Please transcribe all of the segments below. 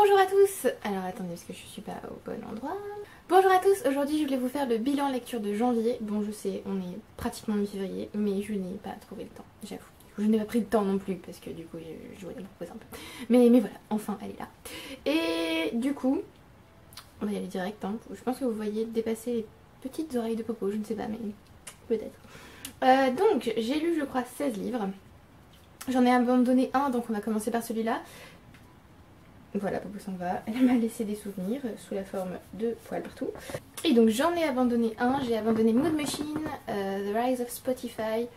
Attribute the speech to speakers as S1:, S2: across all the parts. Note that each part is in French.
S1: Bonjour à tous. Alors attendez parce que je suis pas au bon endroit. Bonjour à tous, aujourd'hui je voulais vous faire le bilan lecture de janvier. Bon je sais, on est pratiquement mi-février, mais je n'ai pas trouvé le temps, j'avoue. Je n'ai pas pris le temps non plus parce que du coup je voulais me proposer un peu. Mais voilà, enfin elle est là. Et du coup, on va y aller direct, hein. Je pense que vous voyez dépasser les petites oreilles de Popo, je ne sais pas, mais peut-être. Donc j'ai lu je crois 16 livres. J'en ai abandonné un, donc on va commencer par celui-là. Voilà, Popo s'en va. Elle m'a laissé des souvenirs sous la forme de poils partout. Et donc j'en ai abandonné un. J'ai abandonné Mood Machine, The Rise of Spotify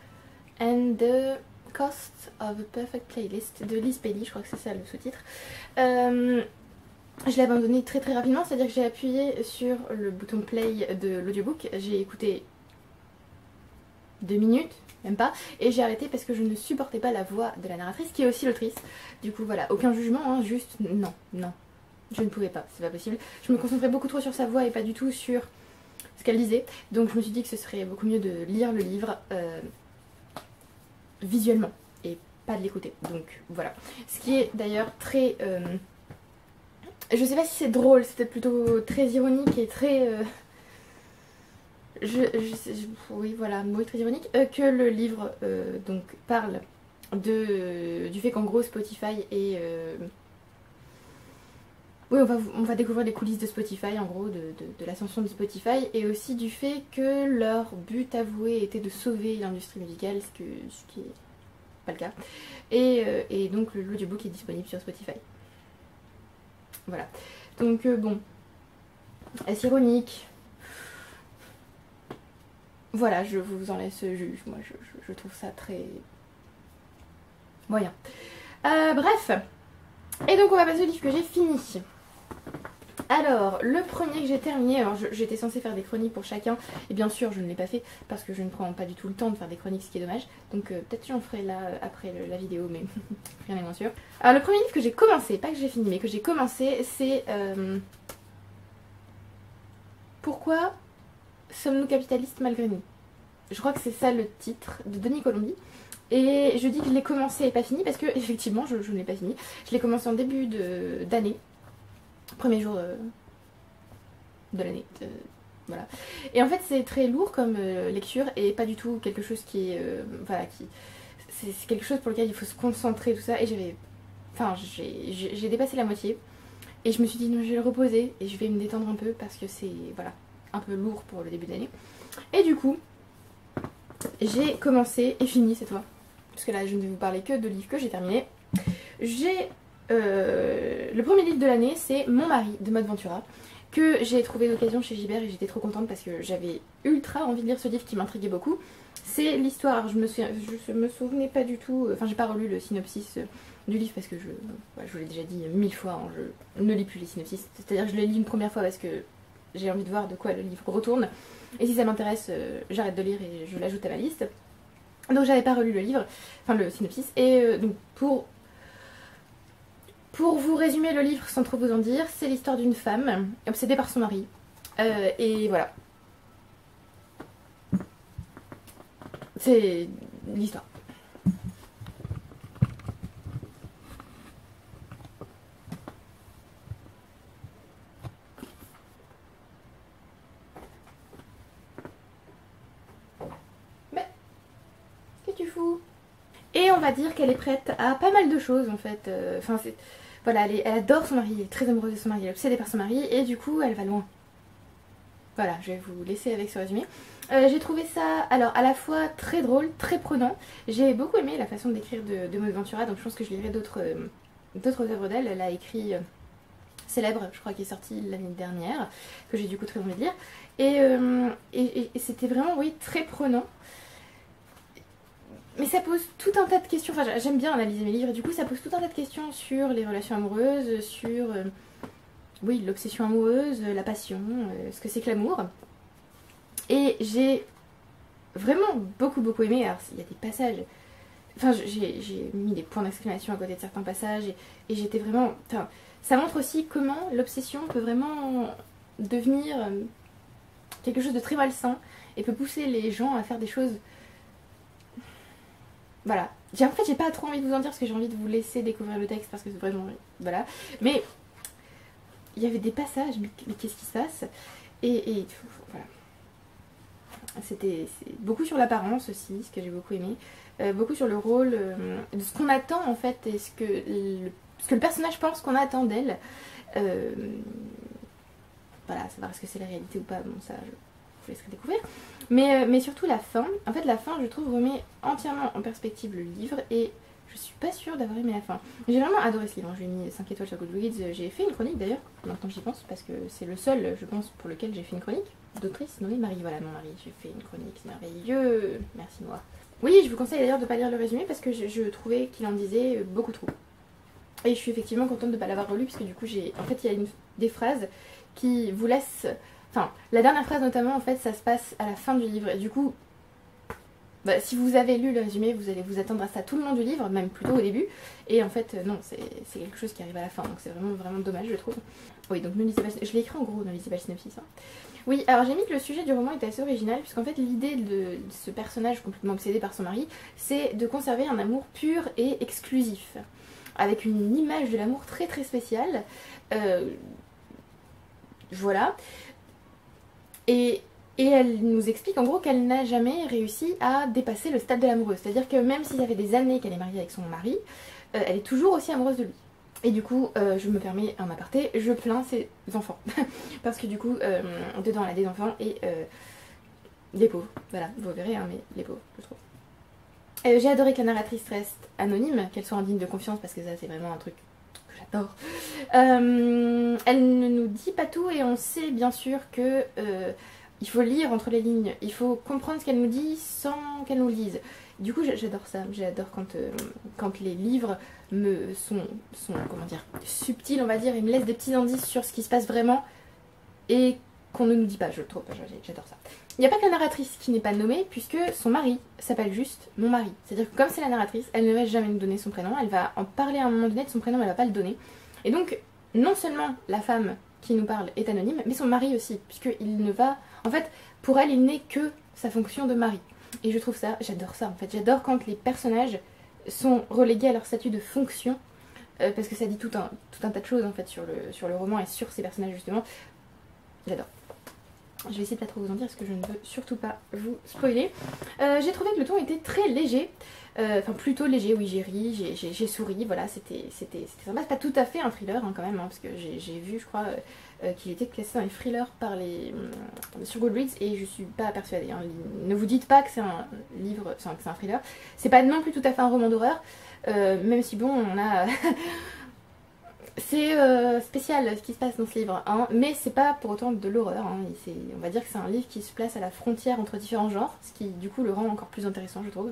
S1: and The Cost of a Perfect Playlist de Liz Pelly, je crois que c'est ça le sous-titre. Je l'ai abandonné très rapidement, c'est-à-dire que j'ai appuyé sur le bouton play de l'audiobook. J'ai écouté 2 minutes, même pas, et j'ai arrêté parce que je ne supportais pas la voix de la narratrice qui est aussi l'autrice. Du coup voilà, aucun jugement, hein, juste non, je ne pouvais pas, c'est pas possible. Je me concentrais beaucoup trop sur sa voix et pas du tout sur ce qu'elle disait, donc je me suis dit que ce serait beaucoup mieux de lire le livre visuellement et pas de l'écouter, donc voilà. Ce qui est d'ailleurs très... je sais pas si c'est drôle, c'est peut-être plutôt très ironique et très... oui voilà, mot très ironique, que le livre donc parle du fait qu'en gros Spotify est... oui, on va découvrir les coulisses de Spotify, en gros, de l'ascension de Spotify, et aussi du fait que leur but avoué était de sauver l'industrie musicale, ce qui est pas le cas. Et donc l'audiobook est disponible sur Spotify. Voilà. Donc bon, est-ce ironique? Voilà, je vous en laisse juge. Moi, je trouve ça très moyen. Bref. Et donc, on va passer au livre que j'ai fini. Alors, le premier que j'ai terminé, alors j'étais censée faire des chroniques pour chacun, et bien sûr, je ne l'ai pas fait parce que je ne prends pas du tout le temps de faire des chroniques, ce qui est dommage. Donc, peut-être j'en ferai là après la vidéo, mais rien n'est moins sûr. Alors, le premier livre que j'ai commencé, pas que j'ai fini, mais que j'ai commencé, c'est Pourquoi sommes-nous capitalistes malgré nous? Je crois que c'est ça le titre, de Denis Colombi. Et je dis que je l'ai commencé et pas fini parce que effectivement je ne l'ai pas fini. Je l'ai commencé en début d'année, premier jour de l'année. Voilà. Et en fait c'est très lourd comme lecture et pas du tout quelque chose qui est... voilà, c'est quelque chose pour lequel il faut se concentrer, tout ça. Et j'avais... Enfin j'ai dépassé la moitié. Et je me suis dit non, je vais le reposer et je vais me détendre un peu parce que c'est voilà, un peu lourd pour le début d'année. Et du coup, j'ai commencé et fini cette fois. Parce que là, je ne vais vous parler que de livres que j'ai terminés. J'ai... le premier livre de l'année, c'est Mon mari de Maud Ventura, que j'ai trouvé d'occasion chez Gibert et j'étais trop contente parce que j'avais ultra envie de lire ce livre qui m'intriguait beaucoup. C'est l'histoire, je me souvenais pas du tout, enfin j'ai pas relu le synopsis du livre parce que je vous l'ai déjà dit 1000 fois, hein, je ne lis plus les synopsis, c'est-à-dire que je les lis une première fois parce que j'ai envie de voir de quoi le livre retourne. Et si ça m'intéresse, j'arrête de lire et je l'ajoute à ma liste. Donc j'avais pas relu le livre, enfin le synopsis. Et donc pour vous résumer le livre sans trop vous en dire, c'est l'histoire d'une femme obsédée par son mari. Et voilà. C'est l'histoire. Et on va dire qu'elle est prête à pas mal de choses en fait. Enfin, voilà, elle adore son mari, elle est très amoureuse de son mari, elle est obsédée par son mari et du coup elle va loin. Voilà, je vais vous laisser avec ce résumé. J'ai trouvé ça alors à la fois très drôle, très prenant. J'ai beaucoup aimé la façon d'écrire de Maud Ventura, donc je pense que je lirai d'autres œuvres d'elle. Elle a écrit Célèbre, je crois, qui est sorti l'année dernière, que j'ai du coup très envie de lire. Et c'était vraiment, oui, très prenant. Mais ça pose tout un tas de questions, enfin j'aime bien analyser mes livres et du coup ça pose tout un tas de questions sur les relations amoureuses, sur oui, l'obsession amoureuse, la passion, ce que c'est que l'amour. Et j'ai vraiment beaucoup aimé, alors il y a des passages, enfin j'ai mis des points d'exclamation à côté de certains passages et j'étais vraiment, enfin ça montre aussi comment l'obsession peut vraiment devenir quelque chose de très malsain et peut pousser les gens à faire des choses... Voilà, en fait j'ai pas trop envie de vous en dire parce que j'ai envie de vous laisser découvrir le texte parce que c'est vraiment... Voilà, mais il y avait des passages, mais qu'est-ce qui se passe? Et voilà. C'était beaucoup sur l'apparence aussi, ce que j'ai beaucoup aimé. Beaucoup sur le rôle, de ce qu'on attend en fait, et ce que le personnage pense qu'on attend d'elle. Voilà, savoir est-ce que c'est la réalité ou pas, bon ça je vous laisserai découvrir. Mais surtout la fin. En fait la fin je trouve remet entièrement en perspective le livre et je suis pas sûre d'avoir aimé la fin. J'ai vraiment adoré ce livre, j'ai mis 5 étoiles sur Goodreads, j'ai fait une chronique d'ailleurs, maintenant que j'y pense, parce que c'est le seul je pense pour lequel j'ai fait une chronique. D'autrice nommée Marie, voilà mon mari, j'ai fait une chronique, c'est merveilleux, merci moi. Oui, je vous conseille d'ailleurs de ne pas lire le résumé parce que je trouvais qu'il en disait beaucoup trop. Et je suis effectivement contente de ne pas l'avoir relu parce que du coup en fait il y a des phrases qui vous laissent... Enfin, la dernière phrase notamment en fait ça se passe à la fin du livre et du coup... Bah, si vous avez lu le résumé, vous allez vous attendre à ça tout le long du livre, même plutôt au début. Et en fait, non, c'est quelque chose qui arrive à la fin, donc c'est vraiment, vraiment dommage, je trouve. Oui, donc ne lisez pas... Je l'ai écrit en gros, ne lisez pas le synopsis. Hein. Oui, alors j'ai mis que le sujet du roman était assez original, puisqu'en fait l'idée de ce personnage complètement obsédé par son mari, c'est de conserver un amour pur et exclusif. Avec une image de l'amour très très spéciale. Voilà. Et elle nous explique en gros qu'elle n'a jamais réussi à dépasser le stade de l'amoureuse. C'est-à-dire que même si ça fait des années qu'elle est mariée avec son mari, elle est toujours aussi amoureuse de lui. Et du coup, je me permets un aparté, je plains ses enfants. Parce que du coup, dedans elle a des enfants et les pauvres. Voilà, vous verrez, hein, mais les pauvres, je trouve. J'ai adoré que la narratrice reste anonyme, qu'elle soit indigne de confiance parce que ça c'est vraiment un truc que j'adore. Elle ne nous dit pas tout et on sait bien sûr que... il faut lire entre les lignes, il faut comprendre ce qu'elle nous dit sans qu'elle nous le dise. Du coup j'adore ça, j'adore quand les livres sont comment dire, subtils on va dire, et me laissent des petits indices sur ce qui se passe vraiment et qu'on ne nous dit pas, je trouve, j'adore ça. Il n'y a pas que la narratrice qui n'est pas nommée puisque son mari s'appelle juste mon mari. C'est-à-dire que comme c'est la narratrice, elle ne va jamais nous donner son prénom, elle va en parler à un moment donné de son prénom, elle va pas le donner. Et donc non seulement la femme qui nous parle est anonyme, mais son mari aussi, puisqu'il ne va... En fait, pour elle, il n'est que sa fonction de mari. Et je trouve ça, j'adore ça en fait. J'adore quand les personnages sont relégués à leur statut de fonction, parce que ça dit tout un tas de choses en fait sur le roman et sur ces personnages justement. J'adore. Je vais essayer de pas trop vous en dire parce que je ne veux surtout pas vous spoiler. J'ai trouvé que le ton était très léger. Enfin plutôt léger, oui j'ai ri, j'ai souri, voilà c'était sympa. C'est pas tout à fait un thriller hein, quand même, hein, parce que j'ai vu je crois qu'il était classé dans les thrillers sur Goodreads et je suis pas persuadée. Hein. Ne vous dites pas que c'est un livre, que c'est un thriller. C'est pas non plus tout à fait un roman d'horreur, même si bon on a... C'est spécial ce qui se passe dans ce livre, hein, mais c'est pas pour autant de l'horreur. Hein, on va dire que c'est un livre qui se place à la frontière entre différents genres, ce qui du coup le rend encore plus intéressant je trouve.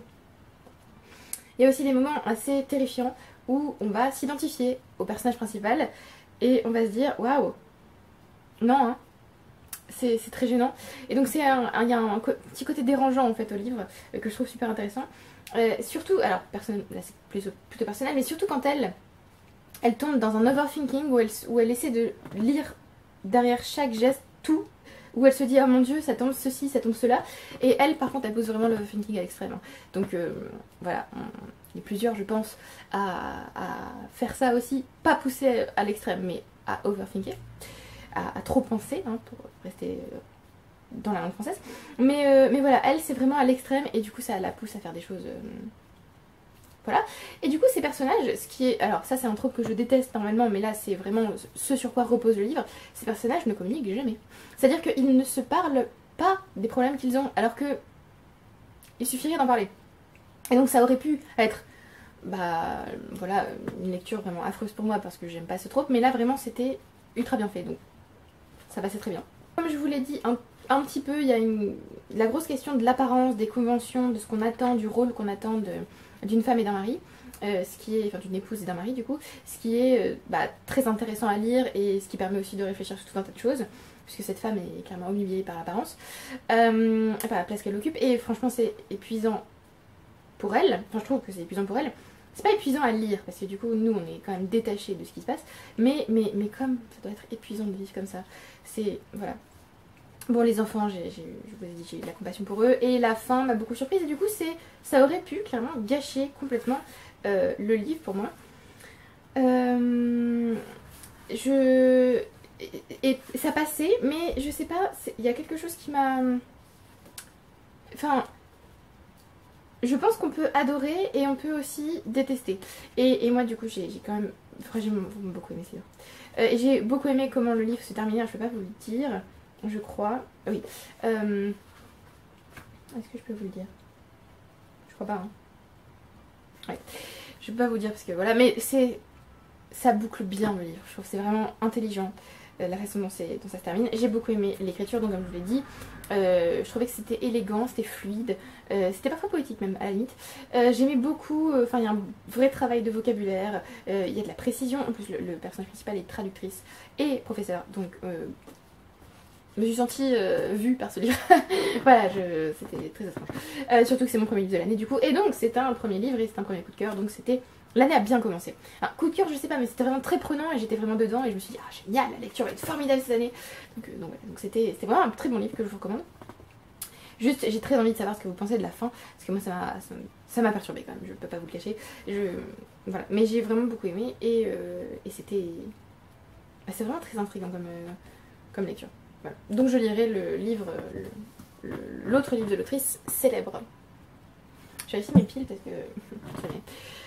S1: Il y a aussi des moments assez terrifiants où on va s'identifier au personnage principal et on va se dire waouh, non, hein, c'est très gênant. Et donc il y a un petit côté dérangeant en fait au livre que je trouve super intéressant. Surtout, alors là c'est plutôt personnel, mais surtout quand elle tombe dans un overthinking où elle essaie de lire derrière chaque geste tout, où elle se dit oh mon dieu ça tombe ceci, ça tombe cela, et elle par contre elle pousse vraiment l'overthinking à l'extrême. Donc voilà, il y a plusieurs je pense à faire ça aussi, pas pousser à l'extrême mais à overthinker, à trop penser hein, pour rester dans la langue française. Mais voilà, elle c'est vraiment à l'extrême et du coup ça la pousse à faire des choses... Voilà, et du coup ces personnages, ce qui est... Alors ça c'est un trope que je déteste normalement, mais là c'est vraiment ce sur quoi repose le livre, ces personnages ne communiquent jamais. C'est-à-dire qu'ils ne se parlent pas des problèmes qu'ils ont, alors que il suffirait d'en parler. Et donc ça aurait pu être, bah voilà, une lecture vraiment affreuse pour moi parce que j'aime pas ce trope, mais là vraiment c'était ultra bien fait, donc ça passait très bien. Comme je vous l'ai dit un petit peu, il y a la grosse question de l'apparence, des conventions, de ce qu'on attend, du rôle qu'on attend d'une femme et d'un mari, enfin d'une épouse et d'un mari du coup, ce qui est très intéressant à lire et ce qui permet aussi de réfléchir sur tout un tas de choses, puisque cette femme est clairement humiliée par l'apparence, par la place qu'elle occupe, et franchement c'est épuisant pour elle, enfin je trouve que c'est épuisant pour elle. C'est pas épuisant à lire, parce que du coup nous on est quand même détachés de ce qui se passe, mais comme ça doit être épuisant de vivre comme ça, c'est... voilà. Bon les enfants, je vous ai dit, j'ai eu de la compassion pour eux, et la fin m'a beaucoup surprise, et du coup ça aurait pu clairement gâcher complètement le livre pour moi. et ça passait, mais je sais pas, il y a quelque chose qui m'a... Enfin, je pense qu'on peut adorer et on peut aussi détester. Et moi du coup j'ai quand même... Enfin, j'ai beaucoup aimé ce livre. Et j'ai beaucoup aimé comment le livre se terminait, je peux pas vous le dire, je crois. Oui. Est-ce que je peux vous le dire? Je crois pas, hein. Ouais. Je peux pas vous dire parce que voilà, mais ça boucle bien le livre. Je trouve que c'est vraiment intelligent la façon dont ça se termine. J'ai beaucoup aimé l'écriture, donc comme je vous l'ai dit, je trouvais que c'était élégant, c'était fluide, c'était parfois poétique même à la limite. J'aimais beaucoup, enfin il y a un vrai travail de vocabulaire, il y a de la précision. En plus le personnage principal est traductrice et professeur, donc je me suis sentie vue par ce livre. Voilà, c'était très étrange. Surtout que c'est mon premier livre de l'année du coup. Et donc c'est un premier livre et c'est un premier coup de cœur. Donc c'était... L'année a bien commencé. Alors, coup de cœur, je sais pas, mais c'était vraiment très prenant et j'étais vraiment dedans. Et je me suis dit, ah génial, la lecture va être formidable cette année. Donc c'était vraiment un très bon livre que je vous recommande. Juste, j'ai très envie de savoir ce que vous pensez de la fin. Parce que moi, ça m'a perturbée quand même, je peux pas vous le cacher. Voilà. Mais j'ai vraiment beaucoup aimé et c'était... Bah, c'est vraiment très intriguant comme lecture. Voilà. Donc je lirai le livre, l'autre livre de l'autrice, Célèbre. Je vérifie mes piles parce que...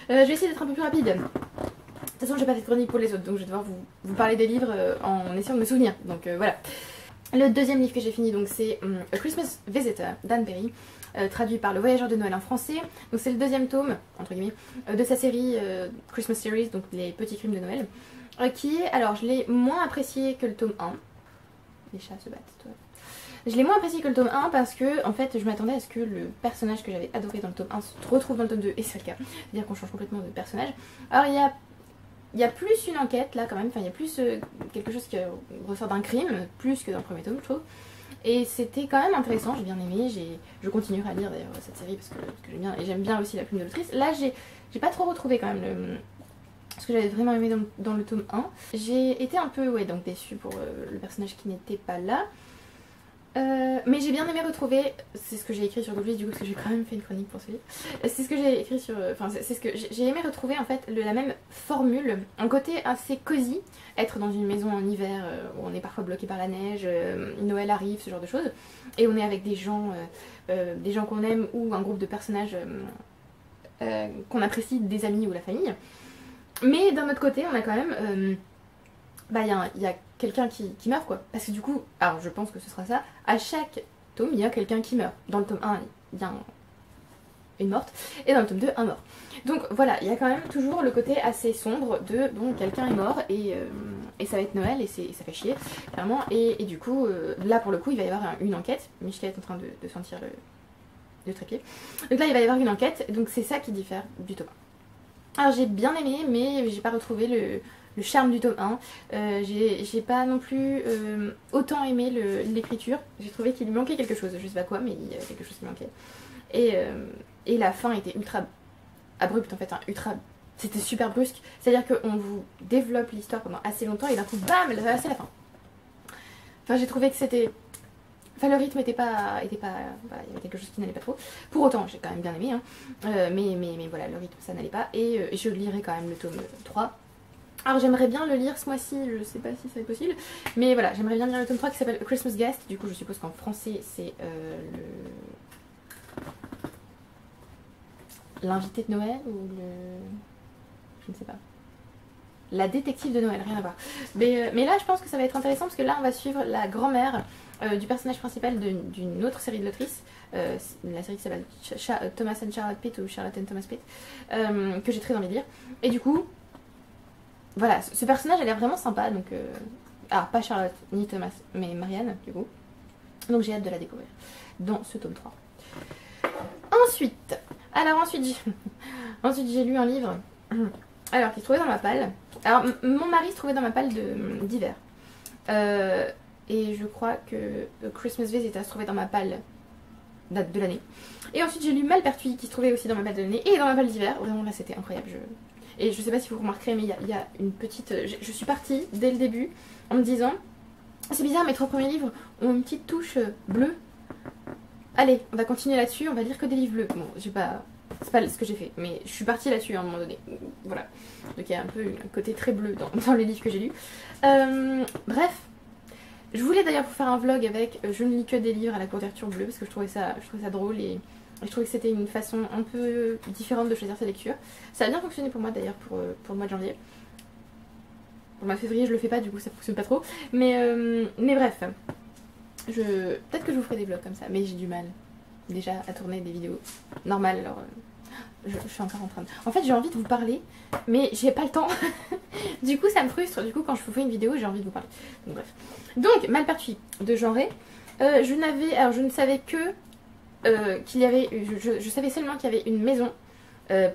S1: je vais essayer d'être un peu plus rapide. De toute façon, j'ai pas fait de chronique pour les autres, donc je vais devoir vous parler des livres en essayant de me souvenir. Donc voilà. Le deuxième livre que j'ai fini, donc c'est A Christmas Visitor d'Anne Perry, traduit par Le Voyageur de Noël en français. Donc c'est le deuxième tome, entre guillemets, de sa série Christmas Series, donc les petits crimes de Noël, qui est, alors je l'ai moins apprécié que le tome 1. Les chats se battent, toi. Je l'ai moins apprécié que le tome 1 parce que en fait je m'attendais à ce que le personnage que j'avais adoré dans le tome 1 se retrouve dans le tome 2 et c'est le cas. C'est-à-dire qu'on change complètement de personnage. Alors il y a plus une enquête là quand même, enfin il y a plus quelque chose qui ressort d'un crime, plus que dans le premier tome je trouve. Et c'était quand même intéressant, j'ai bien aimé, je continuerai à lire d'ailleurs cette série parce que j'aime bien, et j'aime bien aussi la plume de l'autrice. Là j'ai pas trop retrouvé quand même ce que j'avais vraiment aimé dans le tome 1. J'ai été un peu donc déçue pour le personnage qui n'était pas là. Mais j'ai bien aimé retrouver, c'est ce que j'ai écrit sur Goodreads du coup parce que j'ai quand même fait une chronique pour ce livre. C'est ce que j'ai écrit sur, enfin c'est ce que j'ai aimé retrouver en fait la même formule, un côté assez cosy, être dans une maison en hiver où on est parfois bloqué par la neige, Noël arrive, ce genre de choses, et on est avec des gens qu'on aime ou un groupe de personnages qu'on apprécie, des amis ou la famille. Mais d'un autre côté on a quand même, il y a quelqu'un qui meurt quoi. Parce que du coup, alors je pense que ce sera ça, à chaque tome il y a quelqu'un qui meurt. Dans le tome 1 il y a une morte et dans le tome 2 un mort. Donc voilà, il y a quand même toujours le côté assez sombre de bon quelqu'un est mort et ça va être Noël et ça fait chier clairement. Et du coup là pour le coup il va y avoir une enquête. Michel est en train de sentir le trépied. Donc là il va y avoir une enquête, donc c'est ça qui diffère du tome 1. Alors j'ai bien aimé mais j'ai pas retrouvé le charme du tome 1. J'ai pas non plus autant aimé l'écriture. J'ai trouvé qu'il lui manquait quelque chose, je sais pas quoi, mais il y avait quelque chose qui manquait. Et la fin était ultra abrupte en fait, hein, c'était super brusque. C'est-à-dire qu'on vous développe l'histoire pendant assez longtemps et d'un coup, bam, c'est la fin. Enfin, j'ai trouvé que c'était... Enfin, le rythme était pas... Voilà, il y avait quelque chose qui n'allait pas trop. Pour autant, j'ai quand même bien aimé, hein. Mais voilà, le rythme, ça n'allait pas. Et je lirai quand même le tome 3. Alors j'aimerais bien le lire ce mois-ci, je sais pas si ça va être possible, mais voilà, j'aimerais bien lire le tome 3 qui s'appelle Christmas Guest, du coup je suppose qu'en français c'est l'invité de Noël ou je ne sais pas. La détective de Noël, rien à voir. Mais là je pense que ça va être intéressant parce que là on va suivre la grand-mère du personnage principal d'une autre série de l'autrice, la série qui s'appelle Thomas and Charlotte Pitt ou Charlotte and Thomas Pitt, que j'ai très envie de lire. Et du coup... Voilà, ce personnage a l'air vraiment sympa, donc... Ah, pas Charlotte, ni Thomas, mais Marianne, du coup. Donc j'ai hâte de la découvrir dans ce tome 3. Ensuite j'ai lu un livre, alors qui se trouvait dans ma palle. Alors, mon mari se trouvait dans ma palle d'hiver. Et je crois que Christmas Visitor se trouvait dans ma palle de l'année. Et ensuite j'ai lu Malpertuis qui se trouvait aussi dans ma palle de l'année et dans ma palle d'hiver. Vraiment là c'était incroyable. Et je sais pas si vous remarquerez, mais il y a une petite... Je suis partie dès le début en me disant c'est bizarre, mes 3 premiers livres ont une petite touche bleue. Allez, on va continuer là-dessus, on va lire que des livres bleus. Bon, j'ai pas C'est pas ce que j'ai fait, mais je suis partie là-dessus à un moment donné. Voilà. Donc il y a un peu un côté très bleu dans les livres que j'ai lus. Bref. Je voulais d'ailleurs vous faire un vlog avec je ne lis que des livres à la couverture bleue parce que je trouvais ça drôle et je trouvais que c'était une façon un peu différente de choisir ses lectures. Ça a bien fonctionné pour moi d'ailleurs pour le mois de janvier. Pour le mois de février je le fais pas, du coup ça fonctionne pas trop. Mais bref, peut-être que je vous ferai des vlogs comme ça, mais j'ai du mal déjà à tourner des vidéos normales. Alors je suis encore en train de... En fait j'ai envie de vous parler, mais j'ai pas le temps. Du coup ça me frustre, du coup quand je vous fais une vidéo j'ai envie de vous parler. Donc bref. Donc Malpertuis de Genré. Je ne savais que qu'il y avait... Je savais seulement qu'il y avait une maison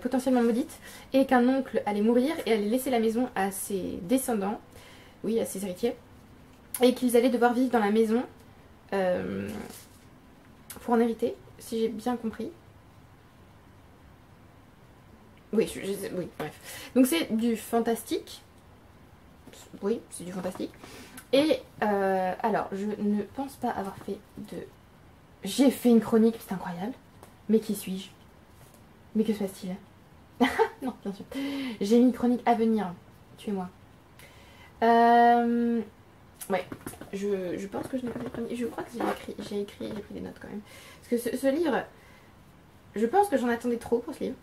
S1: potentiellement maudite et qu'un oncle allait mourir et allait laisser la maison à ses descendants, oui à ses héritiers, et qu'ils allaient devoir vivre dans la maison pour en hériter, si j'ai bien compris. Oui, oui, bref. Donc c'est du fantastique. Oui, c'est du fantastique. Et alors, je ne pense pas avoir fait de... J'ai fait une chronique, c'est incroyable. Mais qui suis-je? Mais que se passe-t-il? Non, bien sûr. J'ai mis une chronique à venir. Tuez-moi. Ouais, je pense que je n'ai pas fait de chronique. Je crois que j'ai pris des notes quand même. Parce que ce livre, je pense que j'en attendais trop pour ce livre.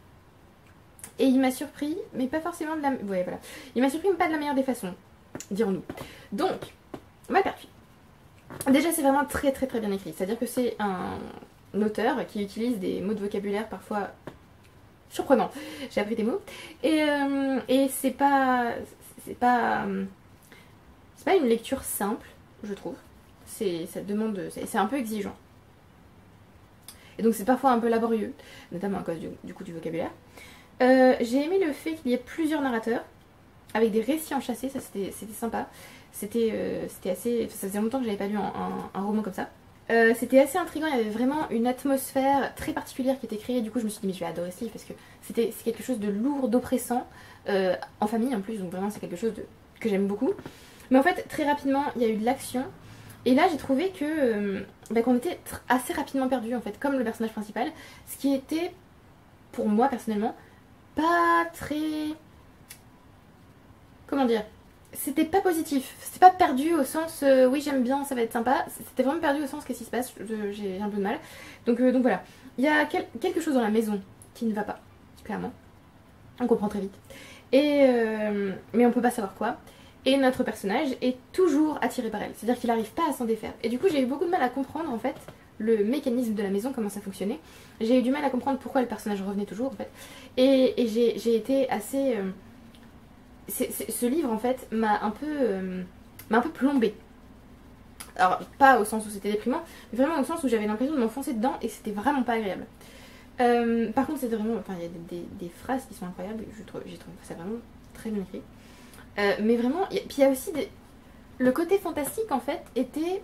S1: Et il m'a surpris, mais pas forcément de la... Ouais, voilà. Il m'a surpris, mais pas de la meilleure des façons, dirons-nous. Donc, Malpertuis. Déjà, c'est vraiment très très très bien écrit. C'est-à-dire que c'est un auteur qui utilise des mots de vocabulaire parfois surprenants. J'ai appris des mots. Et c'est pas une lecture simple, je trouve. Ça demande... C'est un peu exigeant. Et donc c'est parfois un peu laborieux, notamment à cause du coup du vocabulaire. J'ai aimé le fait qu'il y ait plusieurs narrateurs avec des récits enchâssés, ça c'était sympa. C'était assez... Ça faisait longtemps que j'avais pas lu un roman comme ça. C'était assez intriguant, il y avait vraiment une atmosphère très particulière qui était créée. Du coup je me suis dit mais je vais adorer ce livre parce que c'est quelque chose de lourd, d'oppressant, en famille en plus, donc vraiment c'est quelque chose que j'aime beaucoup. Mais en fait très rapidement il y a eu de l'action. Et là j'ai trouvé que qu'on était assez rapidement perdu en fait, comme le personnage principal. Ce qui était, pour moi personnellement, pas très... Comment dire? C'était pas positif. C'était pas perdu au sens oui j'aime bien, ça va être sympa. C'était vraiment perdu au sens qu'est-ce qui se passe, j'ai un peu de mal. Donc voilà. Il y a quelque chose dans la maison qui ne va pas, clairement. On comprend très vite. Mais on peut pas savoir quoi. Et notre personnage est toujours attiré par elle. C'est-à-dire qu'il n'arrive pas à s'en défaire. Et du coup j'ai eu beaucoup de mal à comprendre en fait le mécanisme de la maison, comment ça fonctionnait. J'ai eu du mal à comprendre pourquoi le personnage revenait toujours en fait. Et j'ai été assez... ce livre en fait m'a un peu plombée. Alors pas au sens où c'était déprimant, mais vraiment au sens où j'avais l'impression de m'enfoncer dedans et c'était vraiment pas agréable. Par contre c'était vraiment... Enfin il y a des phrases qui sont incroyables, j'ai trouvé ça vraiment très bien écrit. Mais vraiment, puis il y a aussi le côté fantastique en fait était...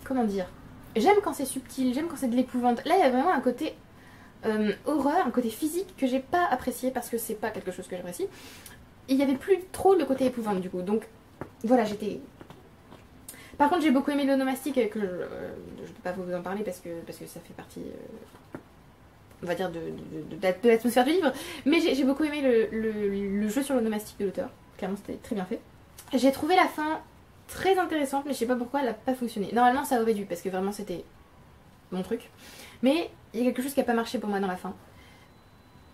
S1: Comment dire? J'aime quand c'est subtil, j'aime quand c'est de l'épouvante. Là il y a vraiment un côté horreur, un côté physique que j'ai pas apprécié parce que c'est pas quelque chose que j'apprécie. Il y avait plus trop le côté épouvante du coup. Donc voilà, j'étais... Par contre j'ai beaucoup aimé l'onomastique que je peux pas vous en parler parce que ça fait partie... on va dire de l'atmosphère du livre, mais j'ai beaucoup aimé le jeu sur l'onomastique de l'auteur, clairement c'était très bien fait. J'ai trouvé la fin très intéressante, mais je sais pas pourquoi elle a pas fonctionné. Normalement ça aurait dû, parce que vraiment c'était mon truc, mais il y a quelque chose qui a pas marché pour moi dans la fin. Et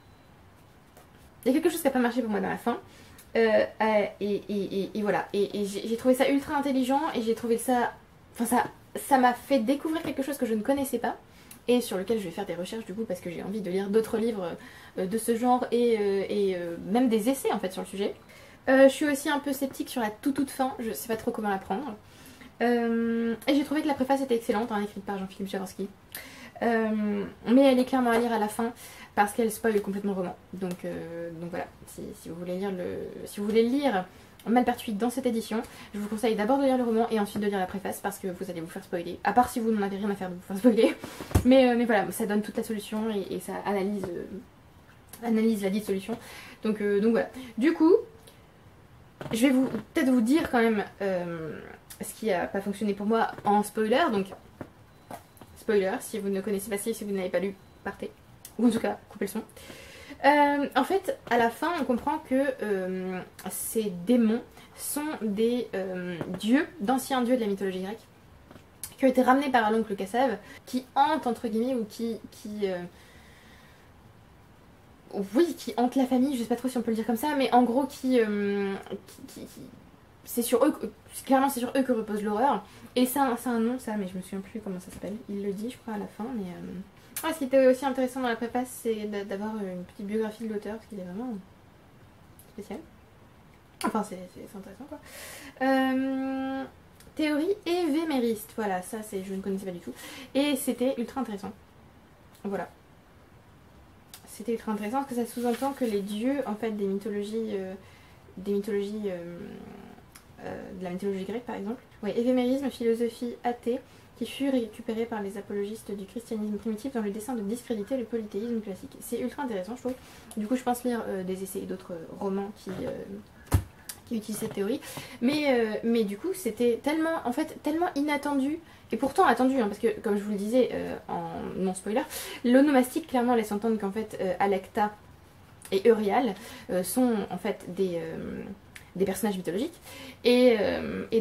S1: voilà, et j'ai trouvé ça ultra intelligent, et j'ai trouvé ça... Enfin ça m'a fait découvrir quelque chose que je ne connaissais pas, et sur lequel je vais faire des recherches du coup parce que j'ai envie de lire d'autres livres de ce genre et même des essais en fait sur le sujet. Je suis aussi un peu sceptique sur la toute fin, je sais pas trop comment la prendre. Et j'ai trouvé que la préface était excellente, hein, écrite par Jean-Philippe Jaworski. Mais elle est clairement à lire à la fin parce qu'elle spoil complètement le roman. Donc voilà, si vous voulez lire Malpertuis dans cette édition, je vous conseille d'abord de lire le roman et ensuite de lire la préface parce que vous allez vous faire spoiler, à part si vous n'en avez rien à faire de vous faire spoiler. Mais voilà, ça donne toute la solution et ça analyse la dite solution. Donc voilà. Du coup, je vais peut-être vous dire quand même ce qui a pas fonctionné pour moi en spoiler. Donc spoiler, si vous ne connaissez pas, si vous n'avez pas lu, partez. ou en tout cas couper le son. En fait, à la fin, on comprend que ces démons sont des dieux, d'anciens dieux de la mythologie grecque, qui ont été ramenés par l'oncle Kassav, qui hantent entre guillemets, ou oui, qui hantent la famille, je sais pas trop si on peut le dire comme ça, mais en gros c'est sur eux, clairement c'est sur eux que repose l'horreur. Et c'est un nom ça, mais je me souviens plus comment ça s'appelle. Il le dit je crois à la fin, mais... ce qui était aussi intéressant dans la préface, c'est d'avoir une petite biographie de l'auteur, parce qu'il est vraiment spécial. Enfin c'est intéressant quoi. Théorie évémériste, voilà, ça je ne connaissais pas du tout. Et c'était ultra intéressant. Voilà. C'était ultra intéressant parce que ça sous-entend que les dieux en fait de la mythologie grecque par exemple. Ouais, évémérisme, philosophie athée qui fut récupérée par les apologistes du christianisme primitif dans le dessein de discréditer le polythéisme classique. C'est ultra intéressant je trouve. Du coup je pense lire des essais et d'autres romans qui utilisent cette théorie. Mais du coup c'était tellement inattendu. Et pourtant attendu, hein, parce que comme je vous le disais en non spoiler, l'onomastique clairement laisse entendre qu'en fait Alecta et Euryale sont en fait des personnages mythologiques. Et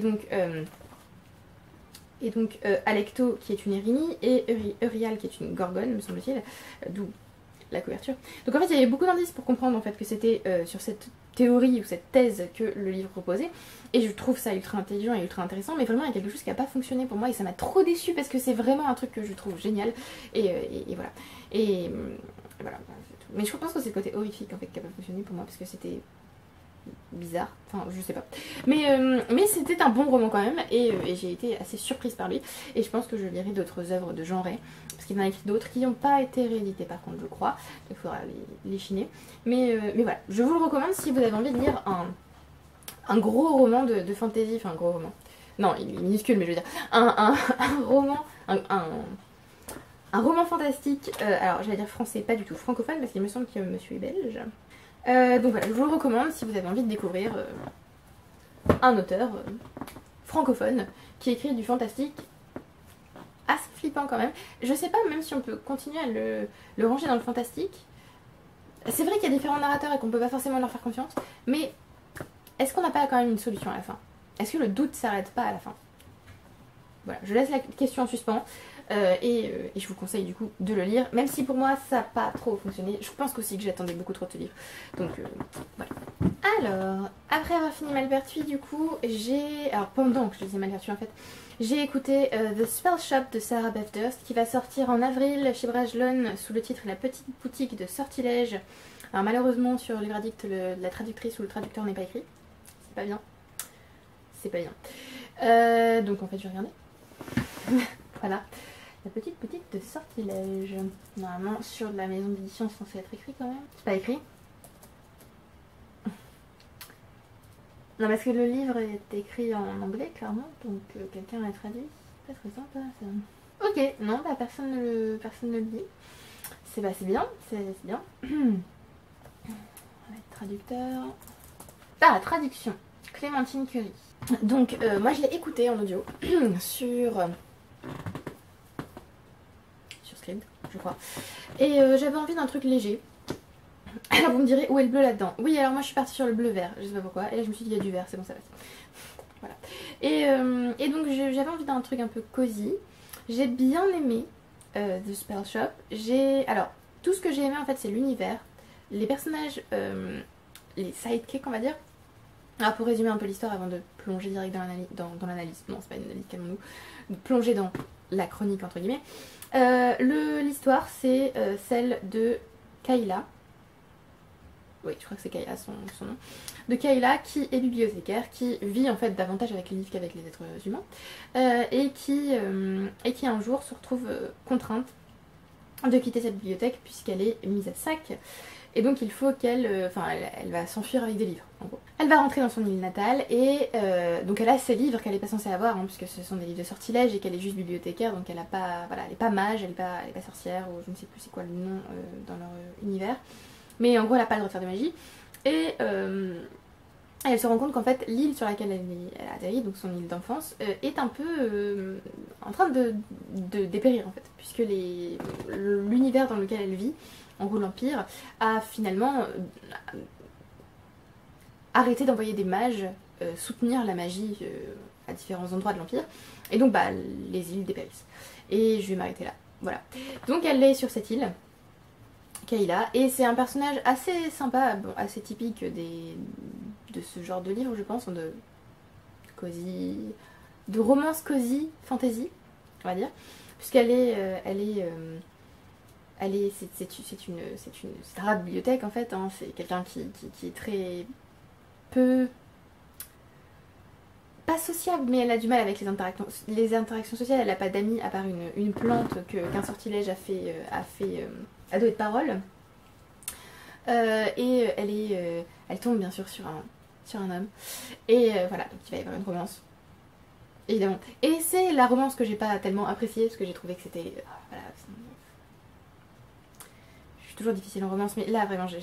S1: donc Alecto qui est une Érini et Euryale qui est une Gorgone, me semble-t-il, d'où la couverture. Donc en fait il y avait beaucoup d'indices pour comprendre en fait que c'était sur cette théorie ou cette thèse que le livre proposait, et je trouve ça ultra intelligent et ultra intéressant, mais vraiment il y a quelque chose qui n'a pas fonctionné pour moi et ça m'a trop déçue parce que c'est vraiment un truc que je trouve génial et voilà. Et voilà, mais je pense que c'est le côté horrifique en fait qui n'a pas fonctionné pour moi parce que c'était bizarre, enfin je sais pas, mais c'était un bon roman quand même, et j'ai été assez surprise par lui, et je pense que je lirai d'autres œuvres de genre, parce qu'il en a écrit d'autres qui n'ont pas été rééditées par contre je crois, il faudra les chiner, mais voilà, je vous le recommande si vous avez envie de lire un gros roman de fantasy, enfin un gros roman, non il est minuscule mais je veux dire, un roman, un roman fantastique, alors j'allais dire français, pas du tout, francophone parce qu'il me semble que monsieur est belge. Donc voilà, je vous le recommande si vous avez envie de découvrir un auteur francophone qui écrit du fantastique assez flippant quand même. Je sais pas même si on peut continuer à le ranger dans le fantastique. C'est vrai qu'il y a différents narrateurs et qu'on peut pas forcément leur faire confiance, mais est-ce qu'on n'a pas quand même une solution à la fin? Est-ce que le doute s'arrête pas à la fin? Voilà, je laisse la question en suspens. Et je vous conseille du coup de le lire, même si pour moi ça n'a pas trop fonctionné. Je pense aussi que j'attendais beaucoup trop de ce livre. Donc voilà. Alors, après avoir fini Malpertuis, du coup, alors pendant que je lisais Malpertuis en fait, j'ai écouté The Spell Shop de Sarah Beth Durst qui va sortir en avril chez Brajlon sous le titre La petite boutique de sortilèges. Alors malheureusement sur le verdict, la traductrice ou le traducteur n'est pas écrit. C'est pas bien. C'est pas bien. Donc en fait je vais regarder. Voilà. La petite boutique de sortilèges. Normalement, sur la maison d'édition, c'est censé être écrit quand même. C'est pas écrit. Non, parce que le livre est écrit en anglais, clairement. Donc, quelqu'un l'a traduit. C'est pas très sympa, ça. Ok, non, bah, personne ne le dit. C'est bien, c'est bien. On va être traducteur. Ah, traduction. Clémentine Curie. Donc, moi, je l'ai écouté en audio sur Scribd, je crois. Et j'avais envie d'un truc léger. Alors vous me direz où est le bleu là-dedans. Oui, alors moi je suis partie sur le bleu vert, je sais pas pourquoi. Et là je me suis dit il y a du vert, c'est bon ça passe. Voilà. Et donc j'avais envie d'un truc un peu cosy. J'ai bien aimé The Spell Shop. Alors tout ce que j'ai aimé en fait c'est l'univers, les personnages, les sidekicks on va dire. Alors pour résumer un peu l'histoire avant de plonger direct dans l'analyse, non c'est pas une analyse, calmons-nous, de plonger dans la chronique entre guillemets. L'histoire c'est celle de Kayla. Oui, je crois que c'est Kayla son nom. De Kayla qui est bibliothécaire, qui vit en fait davantage avec les livres qu'avec les êtres humains. Et qui un jour se retrouve contrainte de quitter sa bibliothèque puisqu'elle est mise à sac. Et donc il faut qu'elle... elle va s'enfuir avec des livres, en gros. Elle va rentrer dans son île natale et donc elle a ses livres qu'elle n'est pas censée avoir, hein, puisque ce sont des livres de sortilège et qu'elle est juste bibliothécaire, donc elle a pas, voilà, elle n'est pas mage, elle n'est pas sorcière, ou je ne sais plus c'est quoi le nom dans leur univers. Mais en gros elle n'a pas le droit de faire de magie. Et elle se rend compte qu'en fait l'île sur laquelle elle a atterri, donc son île d'enfance, est un peu en train de dépérir en fait, puisque l'univers dans lequel elle vit, en gros l'Empire, a finalement arrêté d'envoyer des mages soutenir la magie à différents endroits de l'Empire, et donc bah les îles dépérissent. Et je vais m'arrêter là, voilà. Donc elle est sur cette île, Kayla, et c'est un personnage assez sympa, bon, assez typique de ce genre de livre je pense, de cosy, de romance cosy, fantasy, on va dire, puisqu'elle est, c'est une rare bibliothèque en fait, hein, c'est quelqu'un qui est très peu, pas sociable, mais elle a du mal avec les interactions sociales, elle n'a pas d'amis à part une plante qu'un sortilège a donné de parole, et elle tombe bien sûr sur un homme, et voilà, donc il va y avoir une romance. Évidemment. Et c'est la romance que j'ai pas tellement appréciée parce que j'ai trouvé que c'était. Voilà. Je suis toujours difficile en romance, mais là vraiment j'ai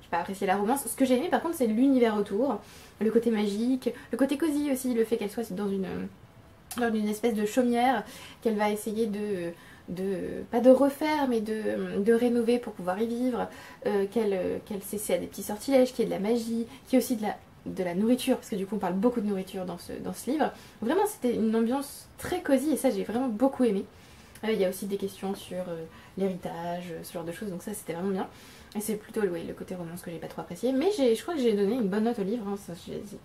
S1: pas apprécié la romance. Ce que j'ai aimé par contre c'est l'univers autour, le côté magique, le côté cosy aussi, le fait qu'elle soit dans une espèce de chaumière qu'elle va essayer pas de refaire mais de rénover pour pouvoir y vivre, qu'elle s'essaie à des petits sortilèges, qu'il y ait de la magie, qu'il y ait aussi de la nourriture, parce que du coup on parle beaucoup de nourriture dans ce livre. Vraiment c'était une ambiance très cosy et ça j'ai vraiment beaucoup aimé. Il y a aussi des questions sur l'héritage, ce genre de choses, donc ça c'était vraiment bien. Et c'est plutôt le côté romance que j'ai pas trop apprécié, mais je crois que j'ai donné une bonne note au livre, hein.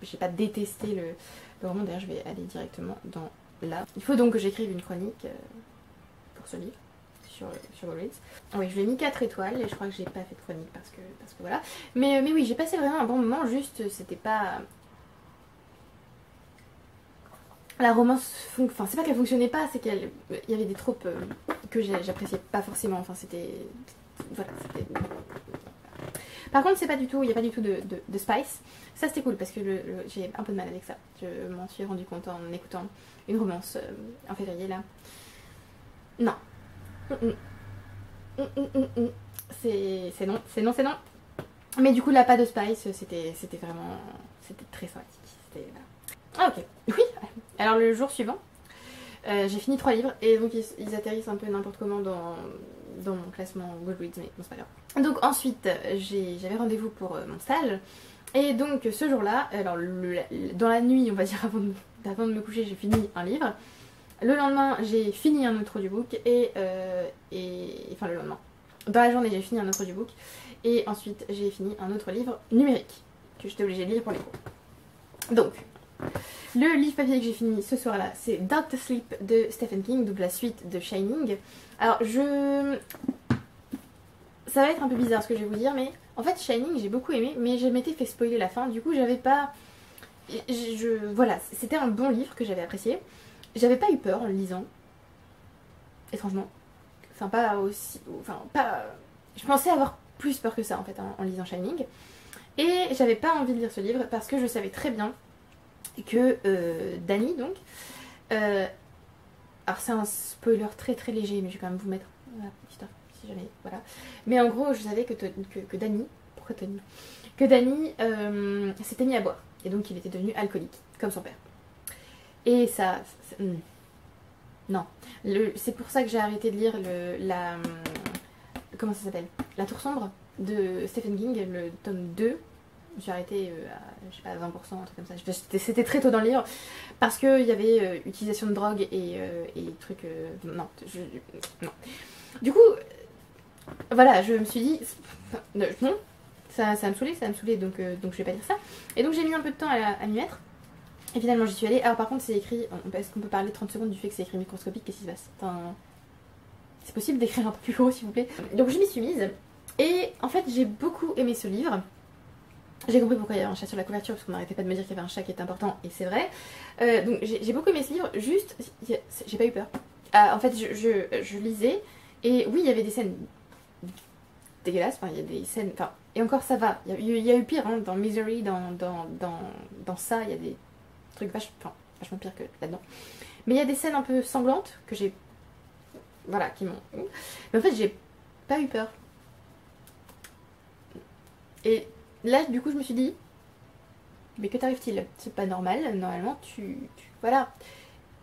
S1: J'ai pas détesté le roman, d'ailleurs je vais aller directement dans là. Il faut donc que j'écrive une chronique pour ce livre sur Goodreads. Oui, je lui ai mis 4 étoiles et je crois que j'ai pas fait de chronique parce que voilà. Mais oui, j'ai passé vraiment un bon moment, juste c'était pas... La romance, enfin c'est pas qu'elle fonctionnait pas, c'est qu'il y avait des tropes que j'appréciais pas forcément, enfin c'était... Voilà, c'était... Par contre c'est pas du tout, il n'y a pas du tout de spice. Ça c'était cool parce que j'ai un peu de mal avec ça. Je m'en suis rendu compte en écoutant une romance en février là. Non. C'est non, c'est non, c'est non. Mais du coup là pas de spice, c'était vraiment... C'était très sympathique. Ah ok, oui. Alors le jour suivant, j'ai fini 3 livres et donc ils atterrissent un peu n'importe comment dans mon classement Goodreads, mais bon c'est pas grave. Donc ensuite j'avais rendez-vous pour mon stage et donc ce jour-là, alors dans la nuit on va dire avant de me coucher j'ai fini un livre. Le lendemain j'ai fini un autre audiobook enfin le lendemain. Dans la journée j'ai fini un autre audiobook et ensuite j'ai fini un autre livre numérique que j'étais obligée de lire pour les cours. Donc le livre papier que j'ai fini ce soir-là, c'est Doctor Sleep de Stephen King, donc la suite de Shining. Alors ça va être un peu bizarre ce que je vais vous dire, mais en fait Shining j'ai beaucoup aimé, mais je m'étais fait spoiler la fin, du coup j'avais pas... Voilà, c'était un bon livre que j'avais apprécié. J'avais pas eu peur en le lisant, étrangement. Enfin pas aussi... Enfin pas... Je pensais avoir plus peur que ça en fait en lisant Shining. Et j'avais pas envie de lire ce livre parce que je savais très bien que Dany donc alors c'est un spoiler très très léger mais je vais quand même vous mettre la petite info si jamais, voilà, mais en gros je savais que Dany, pourquoi Tony, que Dany s'était mis à boire et donc il était devenu alcoolique comme son père et ça non, c'est pour ça que j'ai arrêté de lire comment ça s'appelle, La Tour Sombre de Stephen King, le tome 2. J'ai arrêté à, je sais pas, 20%, un truc comme ça. C'était très tôt dans le livre. Parce qu'il y avait utilisation de drogue et trucs... non, non. Du coup, voilà, je me suis dit... non, ça me saoulait, donc je vais pas dire ça. Et donc j'ai mis un peu de temps à m'y mettre. Et finalement j'y suis allée. Alors par contre c'est écrit... Est-ce qu'on peut parler 30 secondes du fait que c'est écrit microscopique? Qu'est-ce qui se passe? Enfin, c'est possible d'écrire un peu plus gros s'il vous plaît? Donc je m'y suis mise. Et en fait j'ai beaucoup aimé ce livre. J'ai compris pourquoi il y avait un chat sur la couverture, parce qu'on n'arrêtait pas de me dire qu'il y avait un chat qui est important, et c'est vrai. Donc j'ai beaucoup aimé ce livre, juste, j'ai pas eu peur. En fait, je lisais, et oui, il y avait des scènes dégueulasses, enfin, il y a des scènes... Enfin, et encore, ça va. Il y a eu pire, hein, dans Misery, dans ça, il y a des trucs vachement pire que là-dedans. Mais il y a des scènes un peu sanglantes, que j'ai... Voilà, qui m'ont... Mais en fait, j'ai pas eu peur. Et... là, du coup, je me suis dit, mais que t'arrive-t-il? C'est pas normal, normalement, voilà.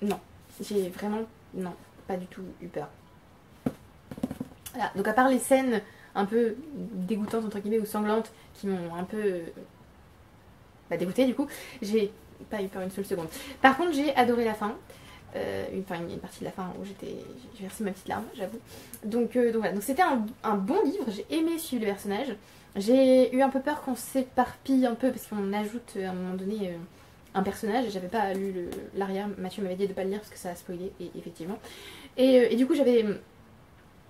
S1: Non, j'ai vraiment non, pas du tout eu peur. Voilà, donc à part les scènes un peu dégoûtantes entre guillemets ou sanglantes qui m'ont un peu dégoûtée du coup, j'ai pas eu peur une seule seconde. Par contre j'ai adoré la fin, une partie de la fin où j'ai versé ma petite larme, j'avoue. Donc voilà, donc c'était un bon livre, j'ai aimé suivre le personnage. J'ai eu un peu peur qu'on s'éparpille un peu parce qu'on ajoute à un moment donné un personnage. J'avais pas lu l'arrière, Mathieu m'avait dit de pas le lire parce que ça a spoilé, et effectivement. Et du coup j'avais...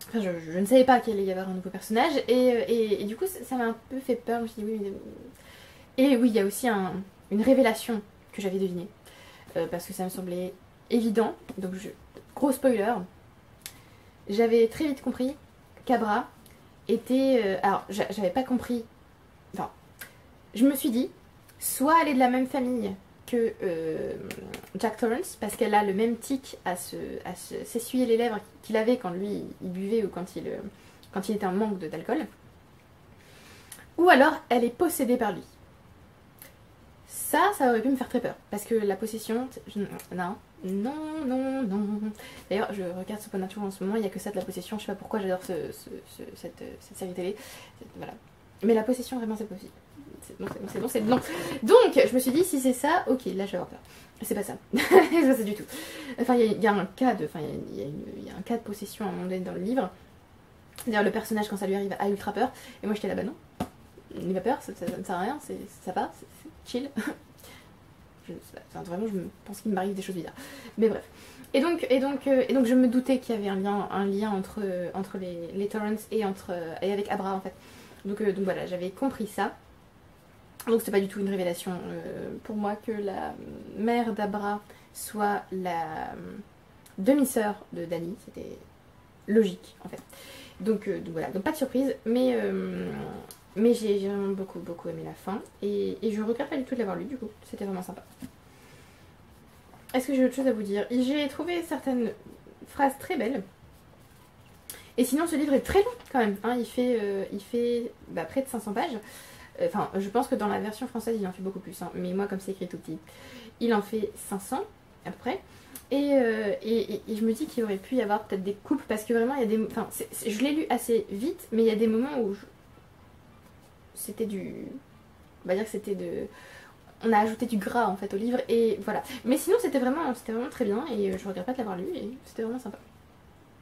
S1: Enfin, je ne savais pas qu'il allait y avoir un nouveau personnage et du coup ça m'a un peu fait peur. Je me suis dit oui, mais... Et oui, il y a aussi une révélation que j'avais devinée parce que ça me semblait évident. Donc gros spoiler, j'avais très vite compris qu'Abra était... alors j'avais pas compris... Enfin, je me suis dit, soit elle est de la même famille que Jack Torrance, parce qu'elle a le même tic à s'essuyer les lèvres qu'il avait quand lui il buvait ou quand il était en manque d'alcool. Ou alors elle est possédée par lui. Ça aurait pu me faire très peur, parce que la possession... Non. D'ailleurs, je regarde Supernatural en ce moment, il n'y a que ça de la possession, je sais pas pourquoi j'adore cette série télé. Voilà. Mais la possession, vraiment, c'est possible. C'est bon. Donc, je me suis dit, si c'est ça, ok, là je vais avoir peur. C'est pas ça. C'est pas ça du tout. Enfin, il y a un cas de... Enfin, il y a un cas de possession à un moment donné dans le livre. D'ailleurs, le personnage, quand ça lui arrive, a ultra peur. Et moi, j'étais là, bah non. Il n'a pas peur, ça ne sert à rien, ça va, c'est chill. Vraiment, je pense qu'il m'arrive des choses bizarres. Mais bref. Et donc je me doutais qu'il y avait un lien entre les Torrance et avec Abra, en fait. Donc voilà, j'avais compris ça. Donc c'est pas du tout une révélation pour moi que la mère d'Abra soit la demi-sœur de Dany. C'était logique en fait. Donc voilà, donc pas de surprise, mais j'ai vraiment beaucoup aimé la fin. Et je regrette pas du tout de l'avoir lu du coup, c'était vraiment sympa. Est-ce que j'ai autre chose à vous dire? J'ai trouvé certaines phrases très belles. Et sinon ce livre est très long quand même, hein. Il fait près de 500 pages. Enfin, je pense que dans la version française, il en fait beaucoup plus. Hein. Mais moi, comme c'est écrit tout petit, il en fait 500 à peu près. Et je me dis qu'il aurait pu y avoir peut-être des coupes. Parce que vraiment, il y a des... Enfin, je l'ai lu assez vite, mais il y a des moments où c'était du... On va dire que c'était de... On a ajouté du gras en fait au livre. Et voilà. Mais sinon, c'était vraiment très bien. Et je regrette pas de l'avoir lu. Et c'était vraiment sympa.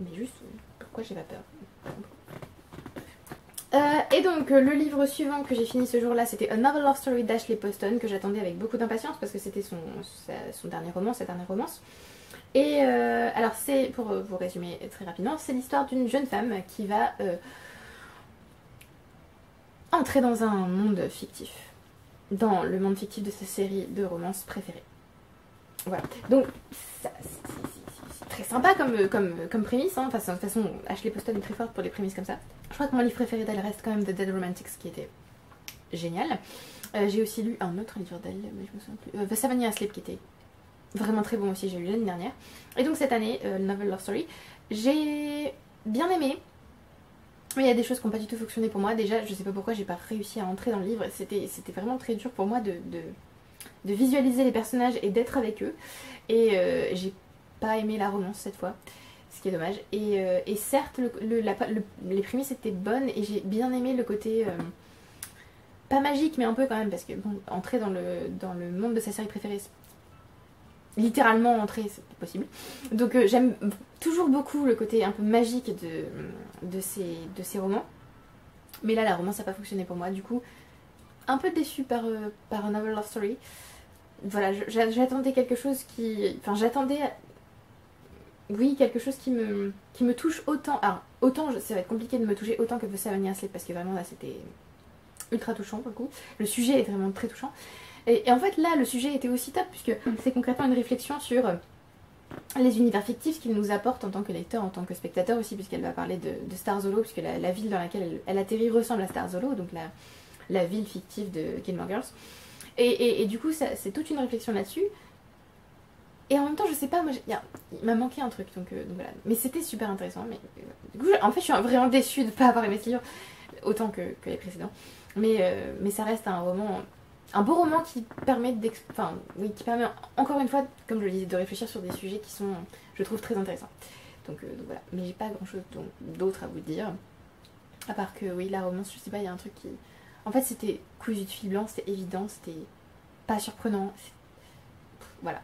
S1: Mais juste, pourquoi j'ai pas peur? Et donc le livre suivant que j'ai fini ce jour-là, c'était A Novel Love Story d'Ashley Poston, que j'attendais avec beaucoup d'impatience parce que c'était son dernier roman, sa dernière romance. Et alors c'est, pour vous résumer très rapidement, c'est l'histoire d'une jeune femme qui va entrer dans un monde fictif, dans le monde fictif de sa série de romances préférée. Voilà, donc c'est très sympa comme prémisse, hein. Enfin, de toute façon, Ashley Poston est très forte pour les prémices comme ça. Je crois que mon livre préféré d'elle reste quand même The Dead Romantics, qui était génial. J'ai aussi lu un autre livre d'elle, mais je me souviens plus. The Savannah Asleep, qui était vraiment très bon aussi, j'ai lu l'année dernière. Et donc cette année, Novel Love Story, j'ai bien aimé. Mais il y a des choses qui n'ont pas du tout fonctionné pour moi. Déjà, je sais pas pourquoi j'ai pas réussi à entrer dans le livre. C'était vraiment très dur pour moi de visualiser les personnages et d'être avec eux. Et j'ai pas aimé la romance cette fois, ce qui est dommage. Et certes, les prémices étaient bonnes et j'ai bien aimé le côté pas magique, mais un peu quand même, parce que bon, entrer dans le monde de sa série préférée, littéralement entrer, c'est possible. Donc j'aime toujours beaucoup le côté un peu magique de ces romans. Mais là, la romance n'a pas fonctionné pour moi. Du coup, un peu déçue par A Novel Love Story. Voilà, j'attendais quelque chose qui... Enfin, j'attendais... Oui, quelque chose qui me touche autant. Alors, autant, ça va être compliqué de me toucher autant que The Savannah Asleep, parce que vraiment, là, c'était ultra touchant, pour le coup. Le sujet est vraiment très touchant. Et en fait, là, le sujet était aussi top, puisque c'est concrètement une réflexion sur les univers fictifs qu'il nous apporte en tant que lecteur, en tant que spectateur aussi, puisqu'elle va parler de Starzolo, puisque la ville dans laquelle elle atterrit ressemble à Starzolo, donc la ville fictive de Gilmore Girls. Et du coup, c'est toute une réflexion là-dessus. Et en même temps, je sais pas, moi, il m'a manqué un truc, donc voilà. Mais c'était super intéressant. Mais du coup, en fait, je suis vraiment déçue de ne pas avoir aimé ce livre, autant que les précédents. Mais ça reste un roman un beau roman qui permet enfin, oui, qui permet encore une fois, comme je le disais, de réfléchir sur des sujets qui sont, je trouve, très intéressants. Donc voilà, mais j'ai pas grand chose d'autre à vous dire. À part que oui, la romance, je sais pas, il y a un truc qui... En fait, c'était cousu de fil blanc, c'était évident, c'était pas surprenant. Voilà.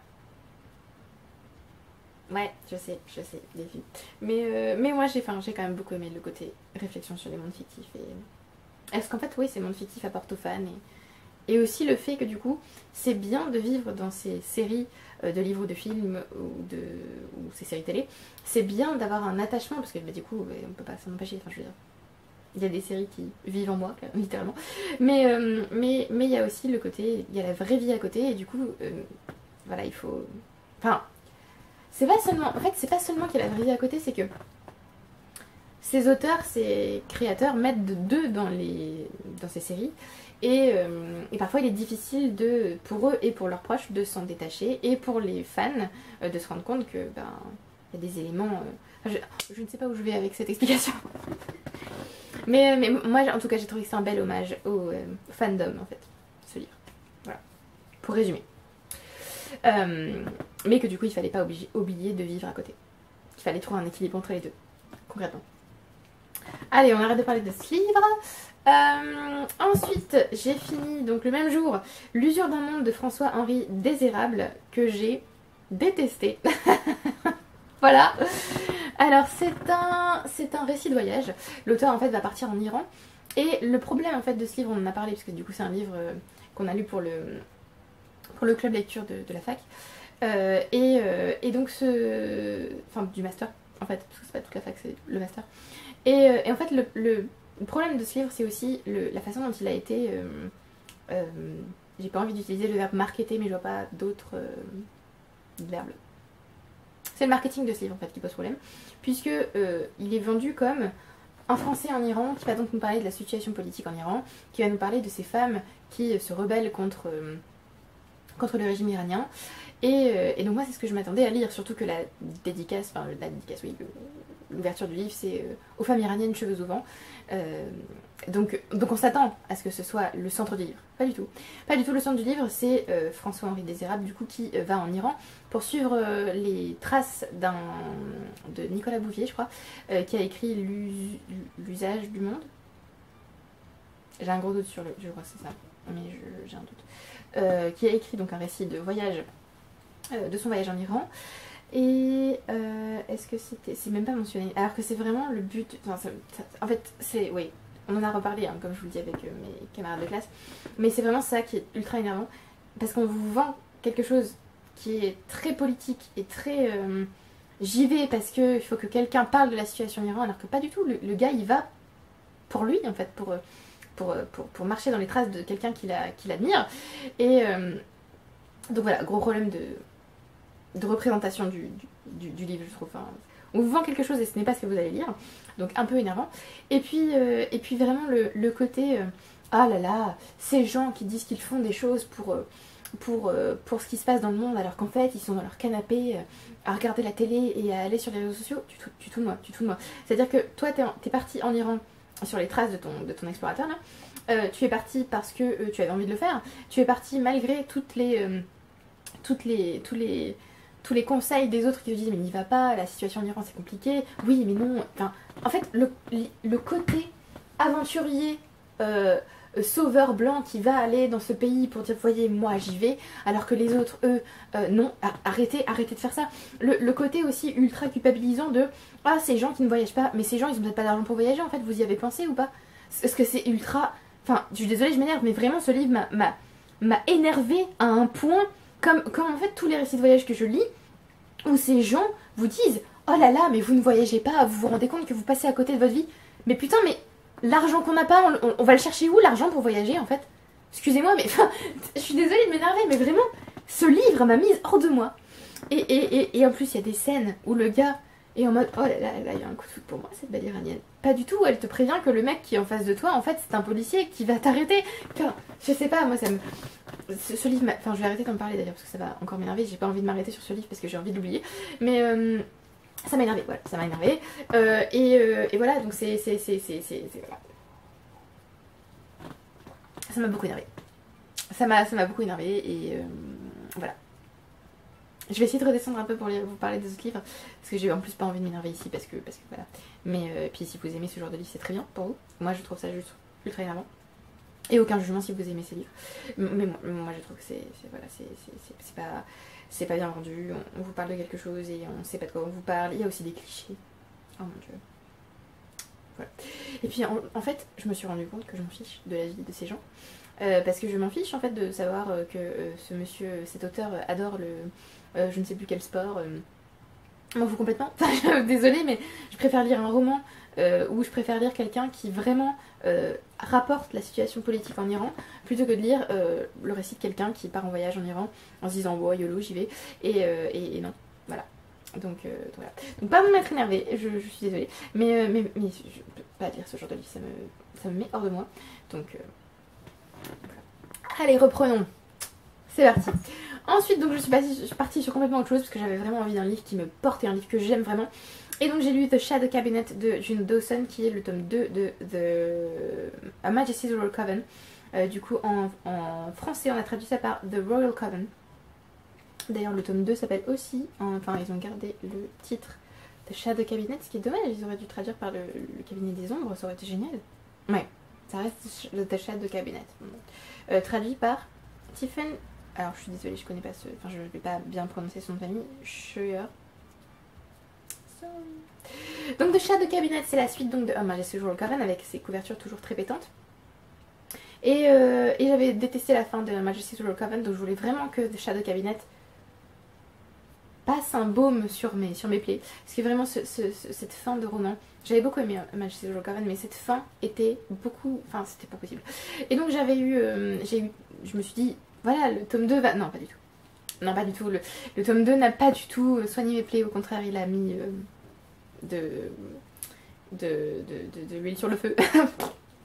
S1: Ouais, je sais, les filles. Mais moi, j'ai quand même beaucoup aimé le côté réflexion sur les mondes fictifs. Est-ce qu'en fait, oui, ces mondes fictifs apportent aux fans et aussi le fait que du coup, c'est bien de vivre dans ces séries de livres ou de films ou ces séries télé. C'est bien d'avoir un attachement, parce que bah, du coup, on peut pas s'en empêcher. Enfin, je veux dire, il y a des séries qui vivent en moi, littéralement. Mais il y a aussi le côté, il y a la vraie vie à côté, et du coup, voilà, il faut... Enfin, c'est pas seulement... En fait, c'est pas seulement qu'il y a la vraie vie à côté, c'est que ces auteurs, ces créateurs mettent d'eux dans ces séries. Et parfois il est difficile pour eux et pour leurs proches de s'en détacher, et pour les fans de se rendre compte que ben il y a des éléments... je ne sais pas où je vais avec cette explication. mais moi en tout cas j'ai trouvé que c'est un bel hommage au fandom en fait, ce livre. Voilà, pour résumer. Mais que du coup il fallait pas oublier de vivre à côté. Il fallait trouver un équilibre entre les deux, concrètement. Allez, on arrête de parler de ce livre. Ensuite, j'ai fini donc le même jour L'usure d'un monde de François-Henri Désérable, que j'ai détesté. Voilà. Alors c'est un récit de voyage. L'auteur en fait va partir en Iran. Et le problème en fait de ce livre, on en a parlé parce que du coup c'est un livre qu'on a lu pour le club lecture de la fac. Et donc enfin du master en fait, parce que c'est pas toute la fac, c'est le master. Et en fait le problème de ce livre, c'est aussi la façon dont il a été... j'ai pas envie d'utiliser le verbe marketer, mais je vois pas d'autres verbes. C'est le marketing de ce livre en fait qui pose problème, puisque il est vendu comme un Français en Iran qui va donc nous parler de la situation politique en Iran, qui va nous parler de ces femmes qui se rebellent contre le régime iranien. Et donc moi c'est ce que je m'attendais à lire, surtout que la dédicace, oui, l'ouverture du livre c'est aux femmes iraniennes cheveux au vent. Donc on s'attend à ce que ce soit le centre du livre. Pas du tout. Pas du tout le centre du livre, c'est François-Henri Désérable du coup qui va en Iran pour suivre les traces de Nicolas Bouvier, je crois, qui a écrit L'usage du monde. J'ai un gros doute sur je crois que c'est ça, mais j'ai un doute. Qui a écrit donc un récit de voyage, de son voyage en Iran. Et est-ce que c'est même pas mentionné, alors que c'est vraiment le but, en fait c'est, oui, on en a reparlé hein, comme je vous le dis avec mes camarades de classe, mais c'est vraiment ça qui est ultra énervant, parce qu'on vous vend quelque chose qui est très politique et très j'y vais parce qu'il faut que quelqu'un parle de la situation en Iran, alors que pas du tout, le gars il va pour lui en fait, pour marcher dans les traces de quelqu'un qu'il admire. Et donc voilà, gros problème de représentation du livre, je trouve. Enfin, on vous vend quelque chose et ce n'est pas ce que vous allez lire, donc un peu énervant. Et puis vraiment le côté ah là là, ces gens qui disent qu'ils font des choses pour ce qui se passe dans le monde, alors qu'en fait ils sont dans leur canapé à regarder la télé et à aller sur les réseaux sociaux. Tu te de moi. C'est-à-dire que toi t'es parti en Iran sur les traces de ton explorateur là. Tu es parti parce que tu avais envie de le faire. Tu es parti malgré tous les conseils des autres qui te disent mais n'y va pas, la situation en Iran c'est compliqué, oui mais non, enfin, en fait le côté aventurier sauveur blanc qui va aller dans ce pays pour dire voyez moi j'y vais, alors que les autres eux non, arrêtez de faire ça, le côté aussi ultra culpabilisant de ah ces gens qui ne voyagent pas, mais ces gens ils ont peut-être pas d'argent pour voyager en fait, vous y avez pensé ou pas? Est-ce que c'est ultra, enfin je suis désolée je m'énerve, mais vraiment ce livre m'a énervé à un point, comme en fait tous les récits de voyage que je lis, où ces gens vous disent oh là là mais vous ne voyagez pas, vous vous rendez compte que vous passez à côté de votre vie, mais putain mais l'argent qu'on n'a pas, on va le chercher où l'argent pour voyager en fait? Excusez-moi mais enfin, je suis désolée de m'énerver mais vraiment ce livre m'a mise hors de moi. Et en plus il y a des scènes où le gars est en mode oh là là, il y a un coup de foudre pour moi cette belle iranienne. Pas du tout, elle te prévient que le mec qui est en face de toi en fait c'est un policier qui va t'arrêter. Enfin, je sais pas, moi ça me... Ce livre, enfin je vais arrêter d'en parler d'ailleurs parce que ça va encore m'énerver, j'ai pas envie de m'arrêter sur ce livre parce que j'ai envie de l'oublier, mais ça m'a énervé, voilà, ça m'a énervé, et voilà, donc c'est voilà. Ça m'a beaucoup énervé. ça m'a beaucoup énervé et voilà. Je vais essayer de redescendre un peu pour vous parler des autres livres, parce que j'ai en plus pas envie de m'énerver ici, parce que voilà. Mais puis si vous aimez ce genre de livre, c'est très bien pour vous. Moi je trouve ça juste ultra énervant. Et aucun jugement si vous aimez ces livres. Mais moi je trouve que c'est pas bien vendu. On vous parle de quelque chose et on sait pas de quoi on vous parle. Il y a aussi des clichés. Oh mon dieu. Voilà. Et puis en fait, je me suis rendu compte que je m'en fiche de la vie de ces gens. Parce que je m'en fiche en fait de savoir que ce monsieur, cet auteur adore je ne sais plus quel sport. M'en fout complètement. Désolée, mais je préfère lire un roman ou je préfère lire quelqu'un qui vraiment rapporte la situation politique en Iran plutôt que de lire le récit de quelqu'un qui part en voyage en Iran en se disant oh YOLO j'y vais et non. Voilà. Donc voilà. Donc pas me mettre énervée, je suis désolée. Mais je peux pas lire ce genre de livre, ça me met hors de moi. Donc voilà. Allez, reprenons. C'est parti. Ensuite, donc je suis partie sur complètement autre chose parce que j'avais vraiment envie d'un livre qui me porte et un livre que j'aime vraiment. Et donc j'ai lu The Shadow Cabinet de June Dawson qui est le tome 2 de A Majesty's Royal Coven. Du coup en français on a traduit ça par The Royal Coven. D'ailleurs le tome 2 s'appelle aussi, enfin ils ont gardé le titre The Shadow Cabinet, ce qui est dommage, ils auraient dû traduire par le cabinet des ombres, ça aurait été génial. Ouais, ça reste le The Shadow Cabinet. Traduit par Stephen... Alors je suis désolée, je connais pas enfin je vais pas bien prononcer son nom de famille. Scheuer. Donc The Shadow Cabinet, c'est la suite donc de A Majesty's Royal Coven avec ses couvertures toujours très pétantes. Et j'avais détesté la fin de A Majesty's Royal Coven, donc je voulais vraiment que The Shadow Cabinet passe un baume sur mes plaies. Parce que vraiment cette fin de roman, j'avais beaucoup aimé A Majesty's Royal Coven, mais cette fin était beaucoup... Enfin c'était pas possible. Et donc je me suis dit... Voilà, le tome 2 va... Non, pas du tout. Non, pas du tout. Le tome 2 n'a pas du tout soigné mes plaies. Au contraire, il a mis de l'huile sur le feu.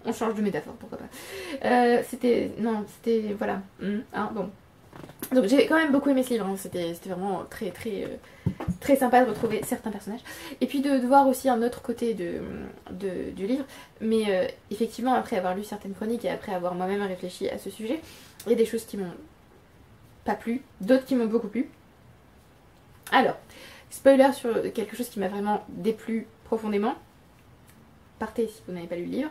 S1: On change de métaphore, pourquoi pas. C'était... Non, c'était... Voilà. Hein, bon. Donc j'ai quand même beaucoup aimé ce livre. Hein. C'était vraiment très, très, très sympa de retrouver certains personnages. Et puis de voir aussi un autre côté du livre. Mais effectivement, après avoir lu certaines chroniques et après avoir moi-même réfléchi à ce sujet... Il y a des choses qui m'ont pas plu, d'autres qui m'ont beaucoup plu. Alors, spoiler sur quelque chose qui m'a vraiment déplu profondément. Partez si vous n'avez pas lu le livre,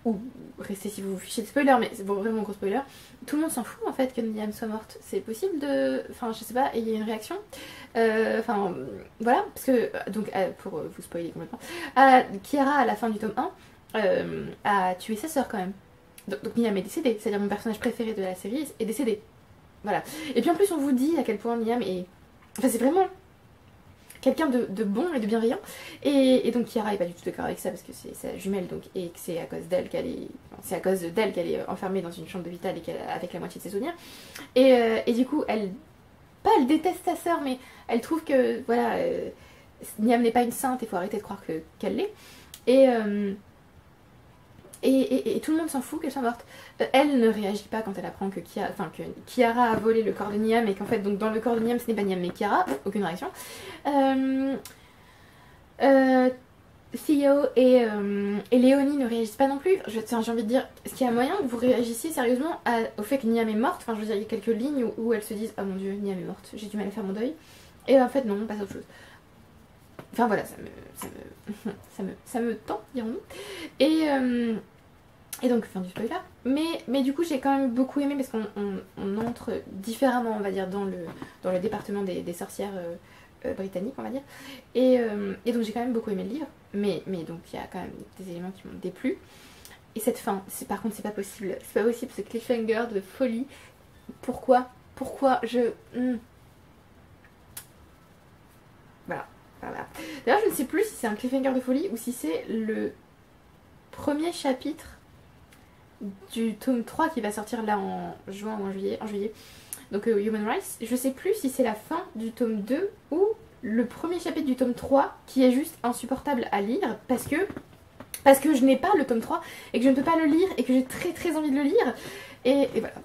S1: ou restez si vous vous fichez de spoiler, mais c'est vraiment gros spoiler. Tout le monde s'en fout en fait que Niamh soit morte. C'est possible de... Enfin, je sais pas, il y a une réaction. Enfin, voilà, parce que, donc, pour vous spoiler complètement, Kiara, à la fin du tome 1, a tué sa sœur quand même. Donc Niamh est décédée, c'est-à-dire mon personnage préféré de la série est décédé. Voilà. Et puis en plus on vous dit à quel point Niamh est... Enfin c'est vraiment quelqu'un de bon et de bienveillant. Et donc Kiara est pas du tout d'accord avec ça parce que c'est sa jumelle donc, et que c'est à cause d'elle qu'elle est... Enfin, c'est à cause d'elle qu'elle est enfermée dans une chambre d'hôpital et avec la moitié de ses souvenirs. Et du coup elle... Pas elle déteste sa sœur mais elle trouve que voilà... Niamh n'est pas une sainte, il faut arrêter de croire qu'elle l'est. Et tout le monde s'en fout qu'elle soit morte. Elle ne réagit pas quand elle apprend que Kiara a volé le corps de Niamh et qu'en fait donc dans le corps de Niamh ce n'est pas Niamh mais Kiara. Aucune réaction. Theo et Léonie ne réagissent pas non plus. J'ai envie de dire, est-ce qu'il y a moyen que vous réagissiez sérieusement au fait que Niamh est morte? Enfin je veux dire il y a quelques lignes où elles se disent oh mon dieu Niamh est morte, j'ai du mal à faire mon deuil. Et en fait non, on passe à autre chose. Enfin voilà, ça me tend, dirons-nous. Et donc, fin du spoiler. Mais du coup, j'ai quand même beaucoup aimé parce qu'on entre différemment, on va dire, dans le département des sorcières britanniques, on va dire. Et donc, j'ai quand même beaucoup aimé le livre. Mais donc, il y a quand même des éléments qui m'ont déplu. Et cette fin, par contre, c'est pas possible. C'est pas possible, ce cliffhanger de folie. Pourquoi Voilà. D'ailleurs, je ne sais plus si c'est un cliffhanger de folie ou si c'est le premier chapitre du tome 3 qui va sortir là en juin ou en juillet. Donc Human Rights. Je sais plus si c'est la fin du tome 2 ou le premier chapitre du tome 3 qui est juste insupportable à lire parce que je n'ai pas le tome 3 et que je ne peux pas le lire et que j'ai très très envie de le lire. Et voilà.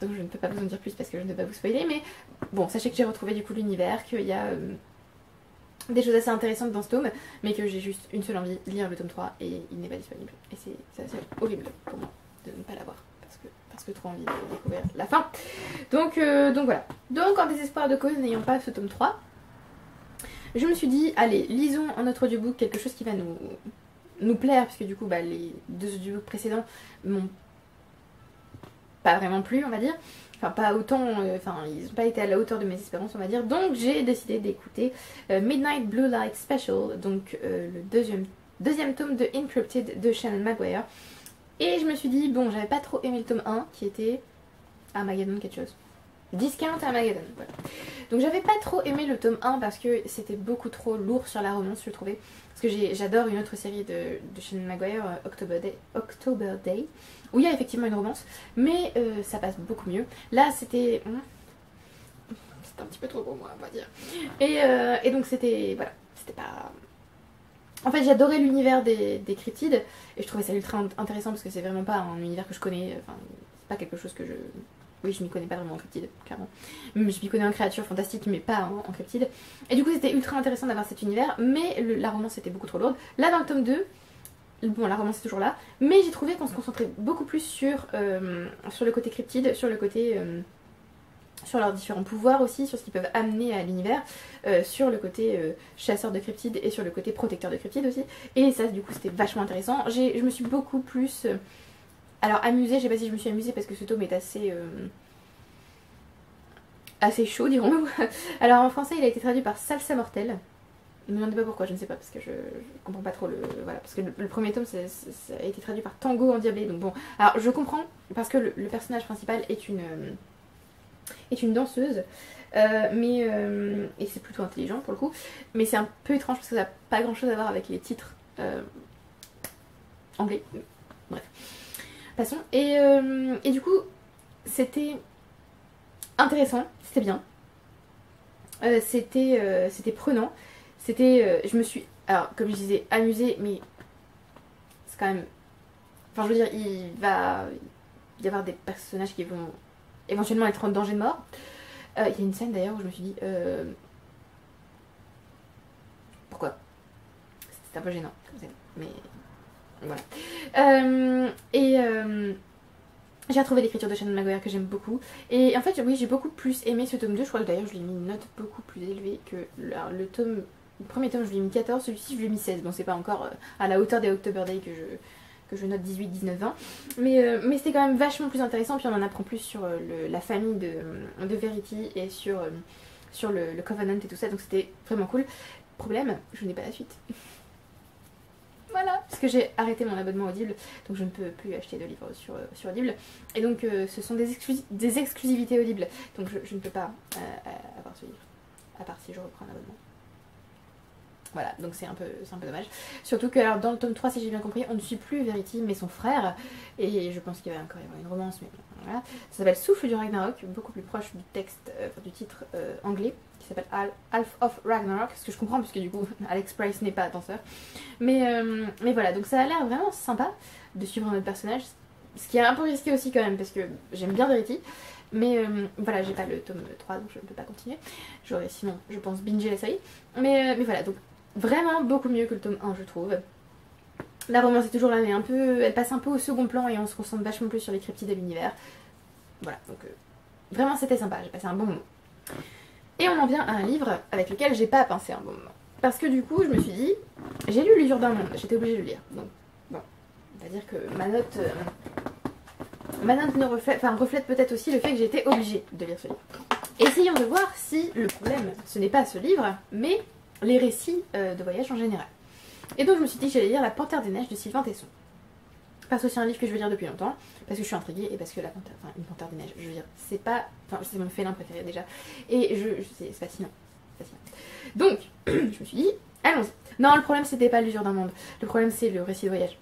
S1: Donc je ne peux pas vous en dire plus parce que je ne vais pas vous spoiler. Mais bon, sachez que j'ai retrouvé du coup l'univers, qu'il y a... des choses assez intéressantes dans ce tome, mais que j'ai juste une seule envie, lire le tome 3 et il n'est pas disponible. Et c'est assez horrible pour moi de ne pas l'avoir. parce que trop envie de découvrir la fin. Donc voilà. Donc en désespoir de cause, n'ayant pas ce tome 3, je me suis dit, allez, lisons un autre audiobook, quelque chose qui va nous plaire, puisque du coup, bah, les 2 audiobooks précédents m'ont pas vraiment plu, on va dire. Enfin, pas autant, ils n'ont pas été à la hauteur de mes espérances, on va dire. Donc j'ai décidé d'écouter Midnight Blue Light Special, donc le deuxième tome de Encrypted de Shannon Maguire. Et je me suis dit, bon, j'avais pas trop aimé le tome 1, qui était Armageddon quelque chose. Discount Armageddon, voilà. Donc j'avais pas trop aimé le tome 1 parce que c'était beaucoup trop lourd sur la romance, je trouvais. Parce que j'adore une autre série de Shannon Maguire, October Day, où il y a effectivement une romance, mais ça passe beaucoup mieux. Là c'était un petit peu trop pour moi, on va dire. Et donc c'était, voilà, c'était pas... En fait j'adorais l'univers des cryptides, et je trouvais ça ultra intéressant parce que c'est vraiment pas un univers que je connais, enfin c'est pas quelque chose que je... Oui, je m'y connais pas vraiment en cryptide, clairement. Je m'y connais en créatures fantastiques, mais pas en cryptide. Et du coup, c'était ultra intéressant d'avoir cet univers, mais la romance était beaucoup trop lourde. Là, dans le tome 2, bon, la romance est toujours là, mais j'ai trouvé qu'on se concentrait beaucoup plus sur le côté cryptide, sur le côté... sur leurs différents pouvoirs aussi, sur ce qu'ils peuvent amener à l'univers, sur le côté chasseur de cryptides et sur le côté protecteur de cryptides aussi. Et ça, du coup, c'était vachement intéressant. Je me suis beaucoup plus... alors amusée, je sais pas si je me suis amusée parce que ce tome est assez chaud, dirons-nous. Alors en français, il a été traduit par Salsa Mortel. Ne me demandez pas pourquoi, je ne sais pas, parce que je comprends pas trop le... Voilà, parce que le premier tome, ça a été traduit par Tango Endiablé, donc bon... Alors je comprends, parce que le personnage principal est une danseuse, et c'est plutôt intelligent pour le coup, mais c'est un peu étrange parce que ça n'a pas grand chose à voir avec les titres anglais. Bref. Passons. Et du coup, c'était intéressant, c'était bien, c'était prenant, je me suis, alors comme je disais, amusée, mais c'est quand même, enfin je veux dire, il va y avoir des personnages qui vont éventuellement être en danger de mort. Il y a une scène d'ailleurs où je me suis dit, pourquoi? C'est un peu gênant comme scène, mais voilà. J'ai retrouvé l'écriture de Shannon Maguire que j'aime beaucoup. Et en fait, oui, j'ai beaucoup plus aimé ce tome 2. Je crois que d'ailleurs, je lui ai mis une note beaucoup plus élevée que le premier tome, je lui ai mis 14. Celui-ci, je lui ai mis 16. Bon, c'est pas encore à la hauteur des October Day que je note 18, 19, 20. Mais c'était quand même vachement plus intéressant. Puis on en apprend plus sur la famille de Verity et sur le Covenant et tout ça. Donc c'était vraiment cool. Problème, je n'ai pas la suite. Voilà, parce que j'ai arrêté mon abonnement Audible, donc je ne peux plus acheter de livres sur Audible. Et donc ce sont des exclusivités Audible, donc je ne peux pas avoir ce livre, à part si je reprends un abonnement. Voilà, donc c'est un peu dommage. Surtout que alors, dans le tome 3, si j'ai bien compris, on ne suit plus Verity, mais son frère. Et je pense qu'il va encore y avoir une romance, mais voilà. Ça s'appelle Souffle du Ragnarok, beaucoup plus proche du texte, du titre anglais, qui s'appelle Half of Ragnarok, ce que je comprends, puisque du coup, Alex Price n'est pas danseur. Mais voilà, donc ça a l'air vraiment sympa de suivre un autre personnage. Ce qui est un peu risqué aussi quand même, parce que j'aime bien Verity. Mais voilà, j'ai pas le tome 3, donc je ne peux pas continuer. J'aurais sinon, je pense, bingé la série. Mais voilà, donc vraiment beaucoup mieux que le tome 1, je trouve. La romance est toujours là, mais elle passe un peu au second plan et on se concentre vachement plus sur les cryptides de l'univers. Voilà, donc vraiment c'était sympa, j'ai passé un bon moment. Et on en vient à un livre avec lequel j'ai pas passé un bon moment. Parce que du coup, je me suis dit, j'ai lu L'usure d'un monde, j'étais obligée de le lire. Donc bon, on va dire que ma note ne reflète peut-être aussi le fait que j'ai été obligée de lire ce livre. Essayons de voir si le problème, ce n'est pas ce livre, mais les récits de voyage en général. Et donc je me suis dit que j'allais lire La Panthère des Neiges de Sylvain Tesson. Parce que c'est un livre que je veux lire depuis longtemps, parce que je suis intriguée et parce que une Panthère des Neiges, je veux dire, c'est pas... Enfin, c'est mon félin préféré déjà. Et c'est fascinant. Donc, je me suis dit, allons-y. Non, le problème c'était pas L'usure d'un monde, le problème c'est le récit de voyage.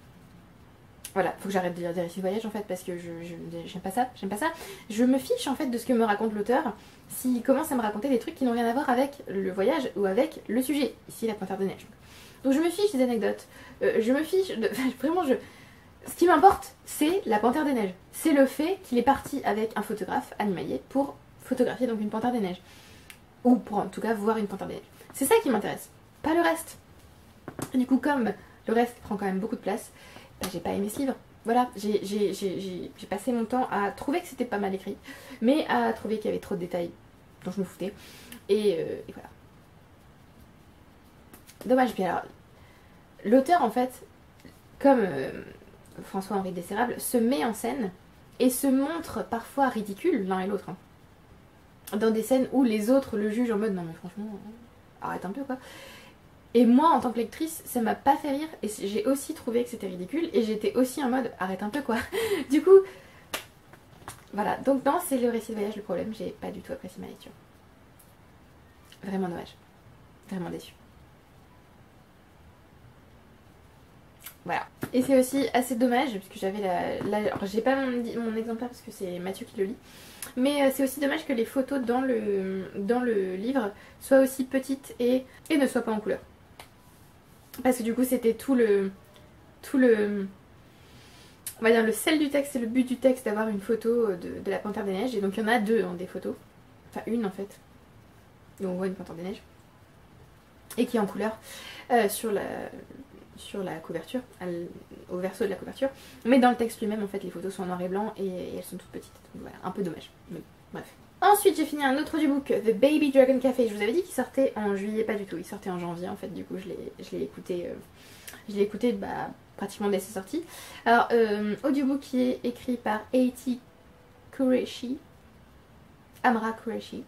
S1: Voilà, faut que j'arrête de lire des récits de voyage en fait, parce que j'aime pas ça, Je me fiche en fait de ce que me raconte l'auteur, s'il commence à me raconter des trucs qui n'ont rien à voir avec le voyage ou avec le sujet, ici La Panthère des Neiges. Donc je me fiche des anecdotes, je me fiche de... Vraiment, ce qui m'importe, c'est La Panthère des Neiges. C'est le fait qu'il est parti avec un photographe animalier pour photographier donc une panthère des neiges. Ou pour en tout cas voir une panthère des neiges. C'est ça qui m'intéresse, pas le reste. Et du coup, comme le reste prend quand même beaucoup de place, bah, j'ai pas aimé ce livre. voilà, j'ai passé mon temps à trouver que c'était pas mal écrit, mais à trouver qu'il y avait trop de détails dont je me foutais. Et voilà. Dommage. Puis alors, l'auteur en fait, comme François-Henri Dessérables, se met en scène et se montre parfois ridicule l'un et l'autre. Hein. Dans des scènes où les autres le jugent en mode non mais franchement, arrête un peu quoi. Et moi en tant que lectrice, ça m'a pas fait rire et j'ai aussi trouvé que c'était ridicule et j'étais aussi en mode arrête un peu quoi. Du coup, voilà. Donc non, c'est le récit de voyage le problème, j'ai pas du tout apprécié ma lecture. Vraiment dommage. Vraiment déçue. Voilà. Et c'est aussi assez dommage, puisque j'avais alors j'ai pas mon exemplaire parce que c'est Mathieu qui le lit. Mais c'est aussi dommage que les photos dans le livre soient aussi petites et ne soient pas en couleur. Parce que du coup c'était tout le on va dire le sel du texte et le but du texte d'avoir une photo de la Panthère des Neiges. Et donc il y en a deux des photos. Enfin une en fait. Et on voit une Panthère des Neiges. Et qui est en couleur sur la couverture, au verso de la couverture. Mais dans le texte lui-même en fait les photos sont en noir et blanc et elles sont toutes petites. Donc voilà, un peu dommage. Mais bref. Ensuite j'ai fini un autre audiobook, The Baby Dragon Café. Je vous avais dit qu'il sortait en juillet, pas du tout, il sortait en janvier en fait. Du coup je l'ai écouté pratiquement dès sa sortie. Alors audiobook qui est écrit par Eiti Kureishi, Amra Kureishi.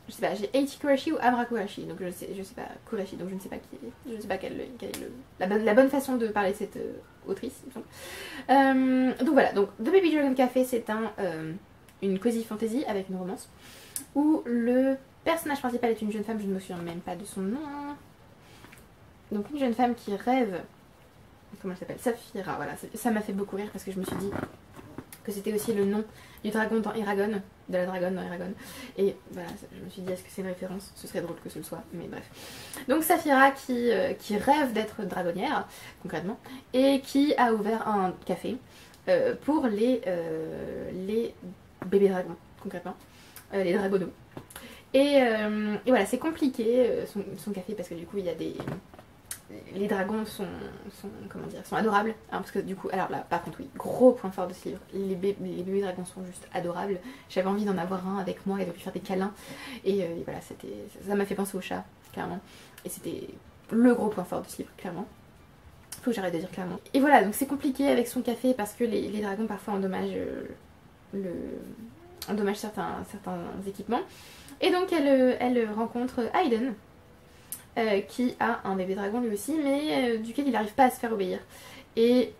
S1: Je sais pas, j'ai Eiti Kureishi ou Amra Kureishi, donc je sais pas, Kureishi, donc je ne sais pas qui est, je sais pas quelle est la bonne façon de parler cette autrice, il me semble. Donc voilà, donc The Baby Dragon Café, c'est une cozy fantasy avec une romance, où le personnage principal est une jeune femme, je ne me souviens même pas de son nom, donc une jeune femme qui rêve, comment elle s'appelle, Saphira, voilà, ça m'a fait beaucoup rire parce que je me suis dit que c'était aussi le nom du dragon dans Eragon, de la dragonne dans Eragon. Et voilà, je me suis dit est-ce que c'est une référence? Ce serait drôle que ce le soit, mais bref. Donc Saphira qui rêve d'être dragonnière, concrètement, et qui a ouvert un café pour les bébés dragons, concrètement, les dragonos. Et voilà, c'est compliqué son café parce que du coup il y a les dragons sont adorables, hein, parce que du coup, alors là par contre oui, gros point fort de ce livre, les bébés dragons sont juste adorables, j'avais envie d'en avoir un avec moi et de lui faire des câlins, et voilà, ça m'a fait penser au chat, clairement, et c'était le gros point fort de ce livre, clairement. Faut que j'arrête de dire clairement. Et voilà, donc c'est compliqué avec son café parce que les dragons parfois endommagent certains équipements, et donc elle rencontre Hayden, qui a un bébé dragon lui aussi, mais duquel il n'arrive pas à se faire obéir. Et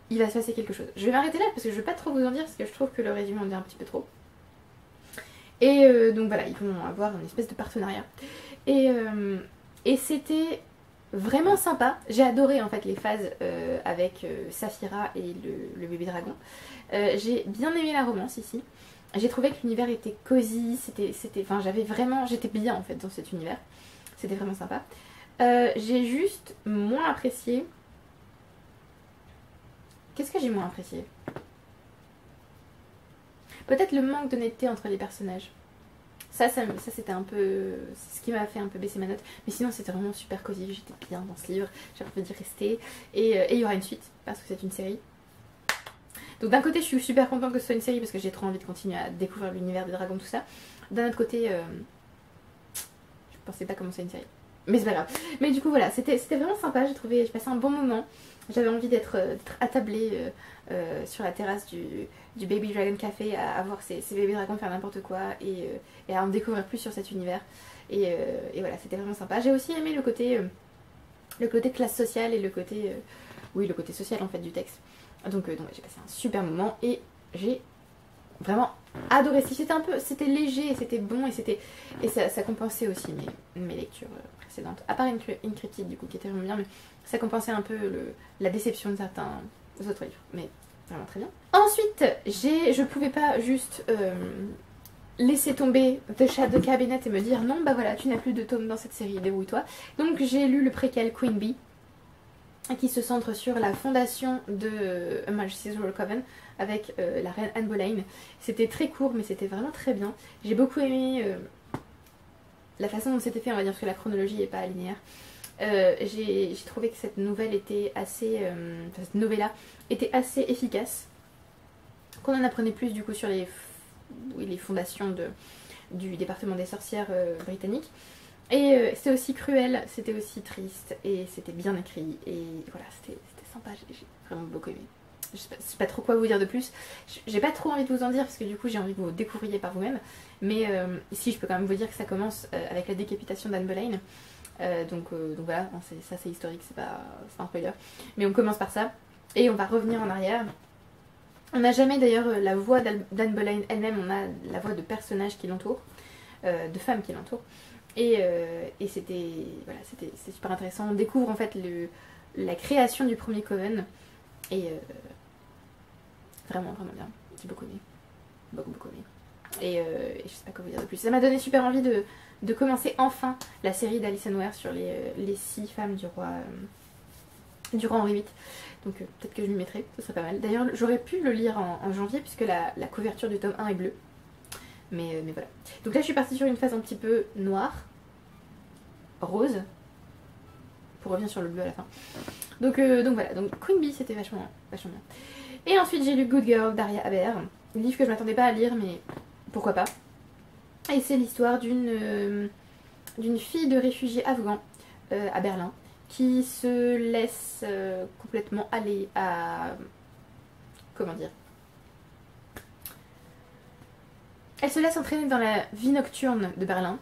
S1: il va se passer quelque chose. Je vais m'arrêter là parce que je ne vais pas trop vous en dire parce que je trouve que le résumé en dit un petit peu trop. Et donc voilà, ils vont avoir une espèce de partenariat. Et c'était vraiment sympa. J'ai adoré en fait les phases avec Saphira et le bébé dragon. J'ai bien aimé la romance ici. J'ai trouvé que l'univers était cosy, enfin j'étais bien en fait dans cet univers, c'était vraiment sympa. J'ai juste moins apprécié. Qu'est-ce que j'ai moins apprécié? Peut-être le manque d'honnêteté entre les personnages. Ça c'était un peu, c'est ce qui m'a fait un peu baisser ma note. Mais sinon c'était vraiment super cosy, j'étais bien dans ce livre, j'avais envie d'y rester. Et il y aura une suite, parce que c'est une série. Donc d'un côté je suis super contente que ce soit une série parce que j'ai trop envie de continuer à découvrir l'univers des dragons, tout ça. D'un autre côté, je pensais pas commencer une série. Mais c'est pas grave. Mais du coup voilà, c'était vraiment sympa, j'ai passé un bon moment. J'avais envie d'être attablée sur la terrasse du Baby Dragon Café à voir ces bébés dragons faire n'importe quoi et à en découvrir plus sur cet univers. Et voilà, c'était vraiment sympa. J'ai aussi aimé le côté classe sociale et le côté social en fait du texte. Donc j'ai passé un super moment et j'ai vraiment adoré. C'était léger, c'était bon et ça compensait aussi mes lectures précédentes. À part une critique du coup qui était vraiment bien, mais ça compensait un peu la déception de certains autres livres. Mais vraiment très bien. Ensuite, je pouvais pas juste laisser tomber The Shadow Cabinet et me dire non bah voilà tu n'as plus de tome dans cette série, débrouille-toi. Donc j'ai lu le préquel Queen Bee, qui se centre sur la fondation de A Majesty's Royal Coven avec la reine Anne Boleyn. C'était très court mais c'était vraiment très bien. J'ai beaucoup aimé la façon dont c'était fait, on va dire, parce que la chronologie n'est pas linéaire. J'ai trouvé que cette nouvelle était assez... cette novella était assez efficace. Qu'on en apprenait plus du coup sur les fondations du département des sorcières britannique. Et c'était aussi cruel, c'était aussi triste, et c'était bien écrit, et voilà, c'était sympa, j'ai vraiment beaucoup aimé. Je sais pas trop quoi vous dire de plus, j'ai pas trop envie de vous en dire, parce que du coup j'ai envie que vous découvriez par vous-même, mais ici je peux quand même vous dire que ça commence avec la décapitation d'Anne Boleyn, donc voilà, ça c'est historique, c'est pas un spoiler, mais on commence par ça, et on va revenir en arrière. On n'a jamais d'ailleurs la voix d'Anne Boleyn elle-même, on a la voix de personnages qui l'entourent, de femmes qui l'entourent. Et c'était super intéressant. On découvre en fait la création du premier Coven. Et vraiment bien. J'ai beaucoup aimé. Beaucoup aimé. Et je sais pas quoi vous dire de plus. Ça m'a donné super envie de commencer enfin la série d'Alison Ware sur les 6 femmes du roi Henri VIII. Donc peut-être que je m'y mettrai, ce serait pas mal. D'ailleurs j'aurais pu le lire en janvier puisque la couverture du tome 1 est bleue. Mais voilà. Donc là je suis partie sur une phase un petit peu noire, rose, pour revenir sur le bleu à la fin. Donc voilà, donc Queen Bee c'était vachement bien. Et ensuite j'ai lu Good Girl d'Aria Aber, un livre que je m'attendais pas à lire mais pourquoi pas. Et c'est l'histoire d'une fille de réfugiés afghans à Berlin qui se laisse complètement aller à... comment dire, elle se laisse entraîner dans la vie nocturne de Berlin,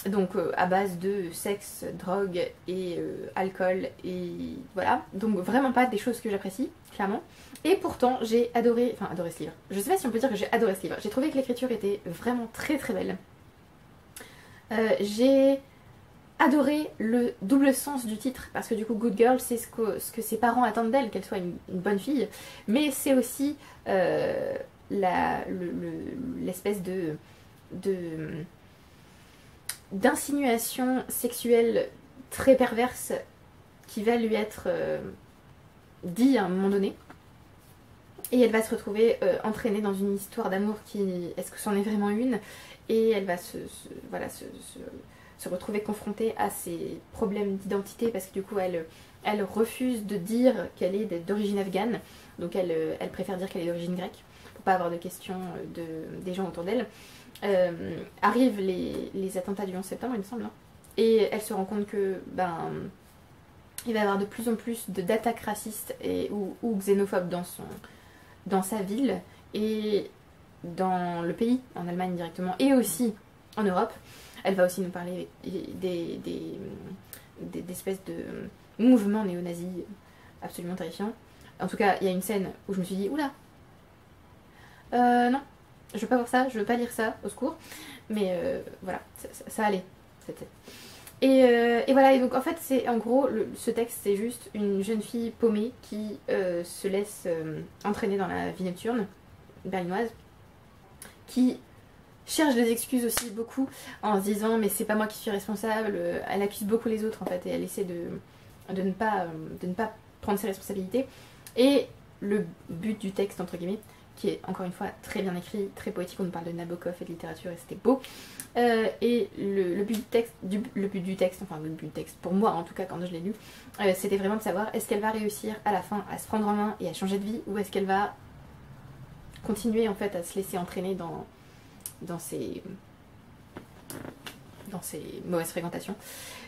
S1: donc à base de sexe, drogue et alcool, et voilà, donc vraiment pas des choses que j'apprécie, clairement. Et pourtant j'ai adoré ce livre. Je sais pas si on peut dire que j'ai adoré ce livre, j'ai trouvé que l'écriture était vraiment très belle. J'ai adoré le double sens du titre, parce que du coup Good Girl c'est ce que ses parents attendent d'elle, qu'elle soit une bonne fille, mais c'est aussi l'espèce d'insinuation sexuelle très perverse qui va lui être dit à un moment donné, et elle va se retrouver entraînée dans une histoire d'amour qui... est-ce que c'en est vraiment une? Et elle va se retrouver confrontée à ses problèmes d'identité, parce que du coup elle refuse de dire qu'elle est d'origine afghane, donc elle préfère dire qu'elle est d'origine grecque pour pas avoir de questions des gens autour d'elle. Arrivent les attentats du 11 septembre il me semble, hein, et elle se rend compte que il va y avoir de plus en plus d'attaques racistes ou xénophobes dans sa ville et dans le pays, en Allemagne directement, et aussi en Europe. Elle va aussi nous parler d'espèces de mouvements néo-nazis absolument terrifiants. En tout cas, il y a une scène où je me suis dit, oula, non, je veux pas voir ça, je veux pas lire ça, au secours. Mais voilà, ça allait. Et voilà, et donc en fait, c'est en gros, ce texte, c'est juste une jeune fille paumée qui se laisse entraîner dans la vie nocturne berlinoise, qui cherche des excuses aussi beaucoup en se disant mais c'est pas moi qui suis responsable. Elle accuse beaucoup les autres en fait, et elle essaie de ne pas prendre ses responsabilités. Et le but du texte, entre guillemets, qui est encore une fois très bien écrit, très poétique, on nous parle de Nabokov et de littérature et c'était beau, et le but du texte, pour moi en tout cas quand je l'ai lu, c'était vraiment de savoir est-ce qu'elle va réussir à la fin à se prendre en main et à changer de vie, ou est-ce qu'elle va continuer en fait à se laisser entraîner dans ses mauvaises fréquentations.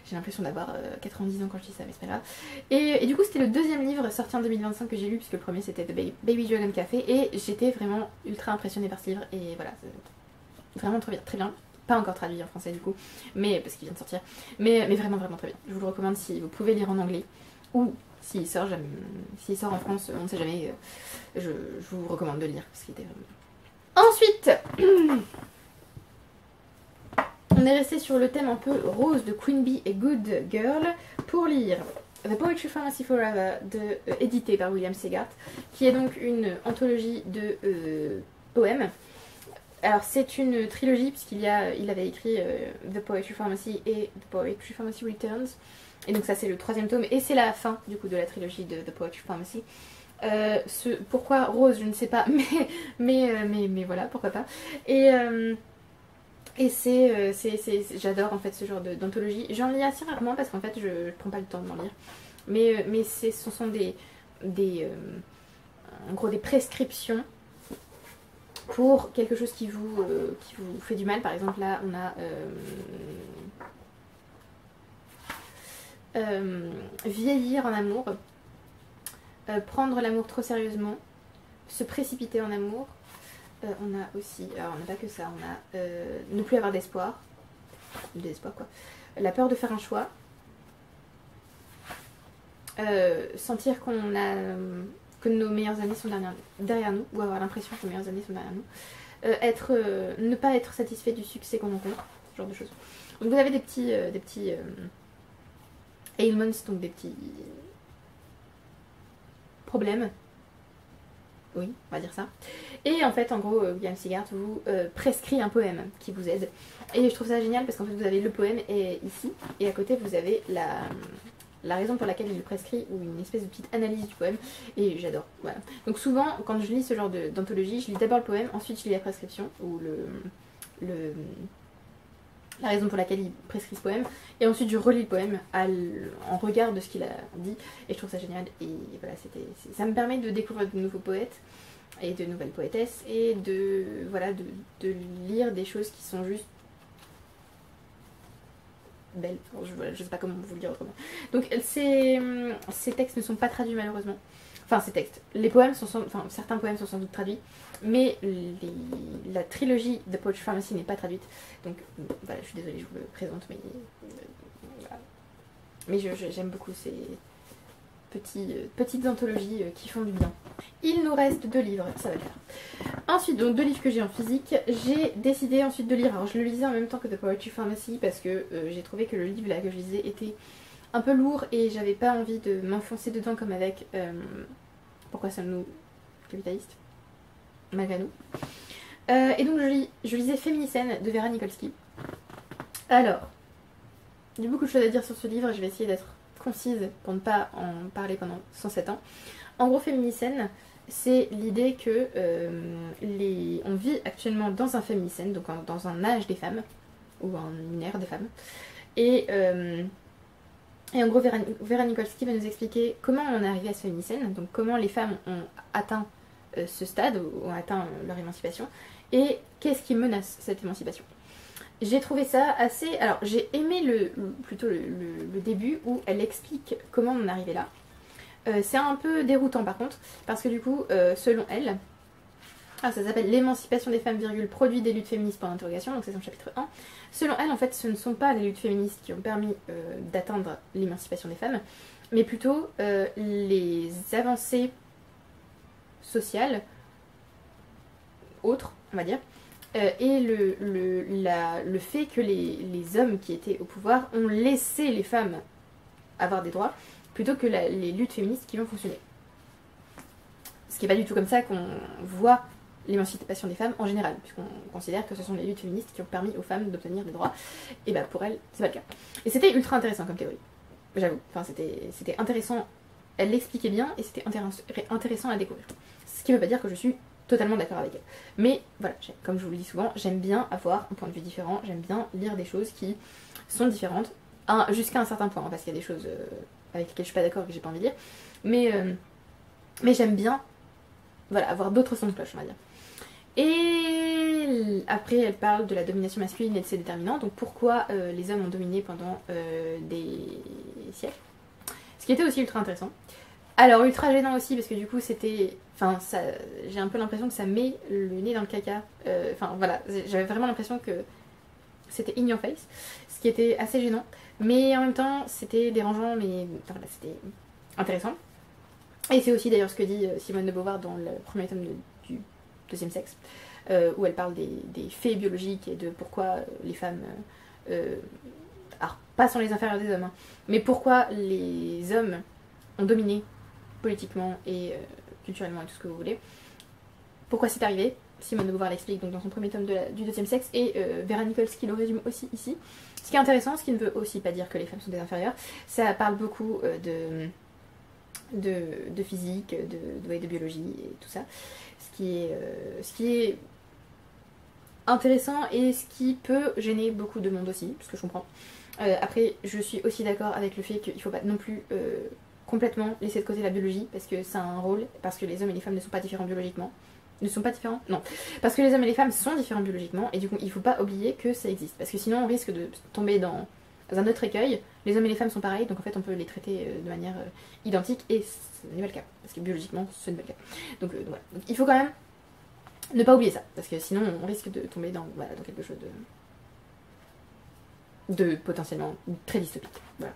S1: J'ai l'impression d'avoir 90 ans quand je dis ça, mais c'est pas grave. Et du coup, c'était le deuxième livre sorti en 2025 que j'ai lu, puisque le premier c'était The Baby Dragon Café, et j'étais vraiment ultra impressionnée par ce livre, et voilà, c'est vraiment très bien. Pas encore traduit en français du coup, mais parce qu'il vient de sortir, mais vraiment très bien. Je vous le recommande si vous pouvez lire en anglais, ou s'il sort en France, on ne sait jamais, je vous recommande de le lire, parce qu'il était vraiment bien. Ensuite, on est resté sur le thème un peu rose de Queen Bee et Good Girl pour lire The Poetry Pharmacy Forever, édité par William Segart, qui est donc une anthologie de poèmes. Alors c'est une trilogie puisqu'il avait écrit The Poetry Pharmacy et The Poetry Pharmacy Returns, et donc ça c'est le troisième tome et c'est la fin du coup de la trilogie de The Poetry Pharmacy. Pourquoi rose je ne sais pas, mais voilà, pourquoi pas. Et Et j'adore en fait ce genre d'anthologie. J'en lis assez rarement parce qu'en fait je prends pas le temps d'en lire. Mais ce sont en gros des prescriptions pour quelque chose qui vous fait du mal. Par exemple là on a vieillir en amour, prendre l'amour trop sérieusement, se précipiter en amour. On a aussi, alors on n'a pas que ça, on a ne plus avoir d'espoir, quoi, la peur de faire un choix, sentir que nos meilleures années sont derrière nous, ou avoir l'impression que nos meilleures années sont derrière nous, ne pas être satisfait du succès qu'on rencontre, ce genre de choses. Donc vous avez des petits ailments, donc des petits problèmes. Oui, on va dire ça. Et en fait, en gros, William Sigart vous prescrit un poème qui vous aide. Et je trouve ça génial parce qu'en fait, vous avez le poème ici, et à côté, vous avez la raison pour laquelle il le prescrit, ou une espèce de petite analyse du poème. Et j'adore. Voilà. Donc souvent, quand je lis ce genre d'anthologie, je lis d'abord le poème, ensuite je lis la prescription, ou la raison pour laquelle il prescrit ce poème, et ensuite je relis le poème en regard de ce qu'il a dit, et je trouve ça génial. Et voilà, ça me permet de découvrir de nouveaux poètes et de nouvelles poétesses, et de lire des choses qui sont juste belles. Je sais pas comment vous le dire autrement. Donc ces textes ne sont pas traduits malheureusement. Enfin, ces textes. Les poèmes certains poèmes sont sans doute traduits, mais la trilogie The Poetry Pharmacy n'est pas traduite. Donc voilà, je suis désolée, je vous le présente, mais voilà. Mais j'aime beaucoup ces petites anthologies qui font du bien. Il nous reste 2 livres, ça va le faire. Ensuite, donc 2 livres que j'ai en physique. J'ai décidé ensuite de lire, alors je le lisais en même temps que The Poetry Pharmacy parce que j'ai trouvé que le livre là que je lisais était un peu lourd et j'avais pas envie de m'enfoncer dedans comme avec Pourquoi sommes-nous capitalistes malgré nous. Et donc je lisais Féminicène de Vera Nikolsky. Alors, il y a beaucoup de choses à dire sur ce livre et je vais essayer d'être concise pour ne pas en parler pendant 107 ans. En gros, Féminicène, c'est l'idée que on vit actuellement dans un féminicène, donc dans un âge des femmes, ou une ère des femmes. Et en gros, Vera Nikolsky va nous expliquer comment on est arrivé à ce féminicène, donc comment les femmes ont atteint ce stade, ont atteint leur émancipation, et qu'est-ce qui menace cette émancipation. J'ai trouvé ça assez... Alors, j'ai aimé plutôt le début où elle explique comment on est arrivé là. C'est un peu déroutant par contre, parce que du coup, selon elle, ça s'appelle L'émancipation des femmes, produit des luttes féministes pour l'interrogation, donc c'est son chapitre 1. Selon elle, en fait, ce ne sont pas les luttes féministes qui ont permis d'atteindre l'émancipation des femmes, mais plutôt les avancées sociales, autres, on va dire, et le fait que les hommes qui étaient au pouvoir ont laissé les femmes avoir des droits, plutôt que les luttes féministes qui vont fonctionner. Ce qui n'est pas du tout comme ça qu'on voit l'émancipation des femmes en général, puisqu'on considère que ce sont les luttes féministes qui ont permis aux femmes d'obtenir des droits, et bah pour elles, c'est pas le cas. Et c'était ultra intéressant comme théorie, j'avoue, enfin c'était intéressant, elle l'expliquait bien, et c'était intéressant à découvrir. Ce qui ne veut pas dire que je suis totalement d'accord avec elle. Mais voilà, comme je vous le dis souvent, j'aime bien avoir un point de vue différent, j'aime bien lire des choses qui sont différentes, jusqu'à un certain point, parce qu'il y a des choses avec lesquelles je suis pas d'accord et que j'ai pas envie de lire, mais j'aime bien avoir d'autres sons de cloche, on va dire. Et après, elle parle de la domination masculine et de ses déterminants, donc pourquoi les hommes ont dominé pendant des siècles. Ce qui était aussi ultra intéressant. Alors, ultra gênant aussi, parce que du coup, c'était... Enfin, j'ai un peu l'impression que ça met le nez dans le caca. Enfin, voilà, j'avais vraiment l'impression que c'était in your face, ce qui était assez gênant. Mais en même temps, c'était dérangeant, mais enfin, voilà, c'était intéressant. Et c'est aussi d'ailleurs ce que dit Simone de Beauvoir dans le premier tome du deuxième sexe, où elle parle des faits biologiques et de pourquoi les femmes... alors, pas sont les inférieures des hommes, hein, mais pourquoi les hommes ont dominé politiquement et culturellement et tout ce que vous voulez. Pourquoi c'est arrivé? Simone de Beauvoir l'explique donc dans son premier tome du deuxième sexe, et Vera Nikolsky le résume aussi ici. Ce qui est intéressant, ce qui ne veut aussi pas dire que les femmes sont des inférieures, ça parle beaucoup de physique, de biologie et tout ça. Ce qui est intéressant et ce qui peut gêner beaucoup de monde aussi, ce que je comprends. Après, je suis aussi d'accord avec le fait qu'il ne faut pas non plus complètement laisser de côté la biologie, parce que ça a un rôle, parce que les hommes et les femmes ne sont pas différents biologiquement. Ne sont pas différents? Non. Parce que les hommes et les femmes sont différents biologiquement, et du coup, il ne faut pas oublier que ça existe. Parce que sinon, on risque de tomber dans un autre écueil. Les hommes et les femmes sont pareils, donc en fait, on peut les traiter de manière identique, et ce n'est pas le cas. Parce que biologiquement, ce n'est pas le cas. Donc voilà. Donc, il faut quand même ne pas oublier ça, parce que sinon, on risque de tomber dans, voilà, dans quelque chose de potentiellement très dystopique. Voilà.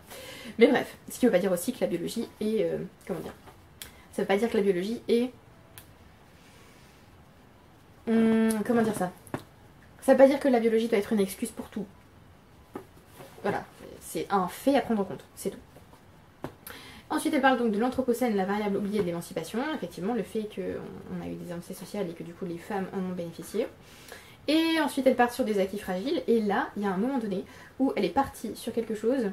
S1: Mais bref, ce qui ne veut pas dire aussi que la biologie est... comment dire? Ça veut pas dire que la biologie est... comment dire ça? Ça veut pas dire que la biologie doit être une excuse pour tout. Voilà, c'est un fait à prendre en compte, c'est tout. Ensuite, elle parle donc de l'anthropocène, la variable oubliée de l'émancipation. Effectivement, le fait qu'on a eu des avancées sociales et que du coup les femmes en ont bénéficié. Et ensuite, elle part sur des acquis fragiles. Et là, il y a un moment donné où elle est partie sur quelque chose,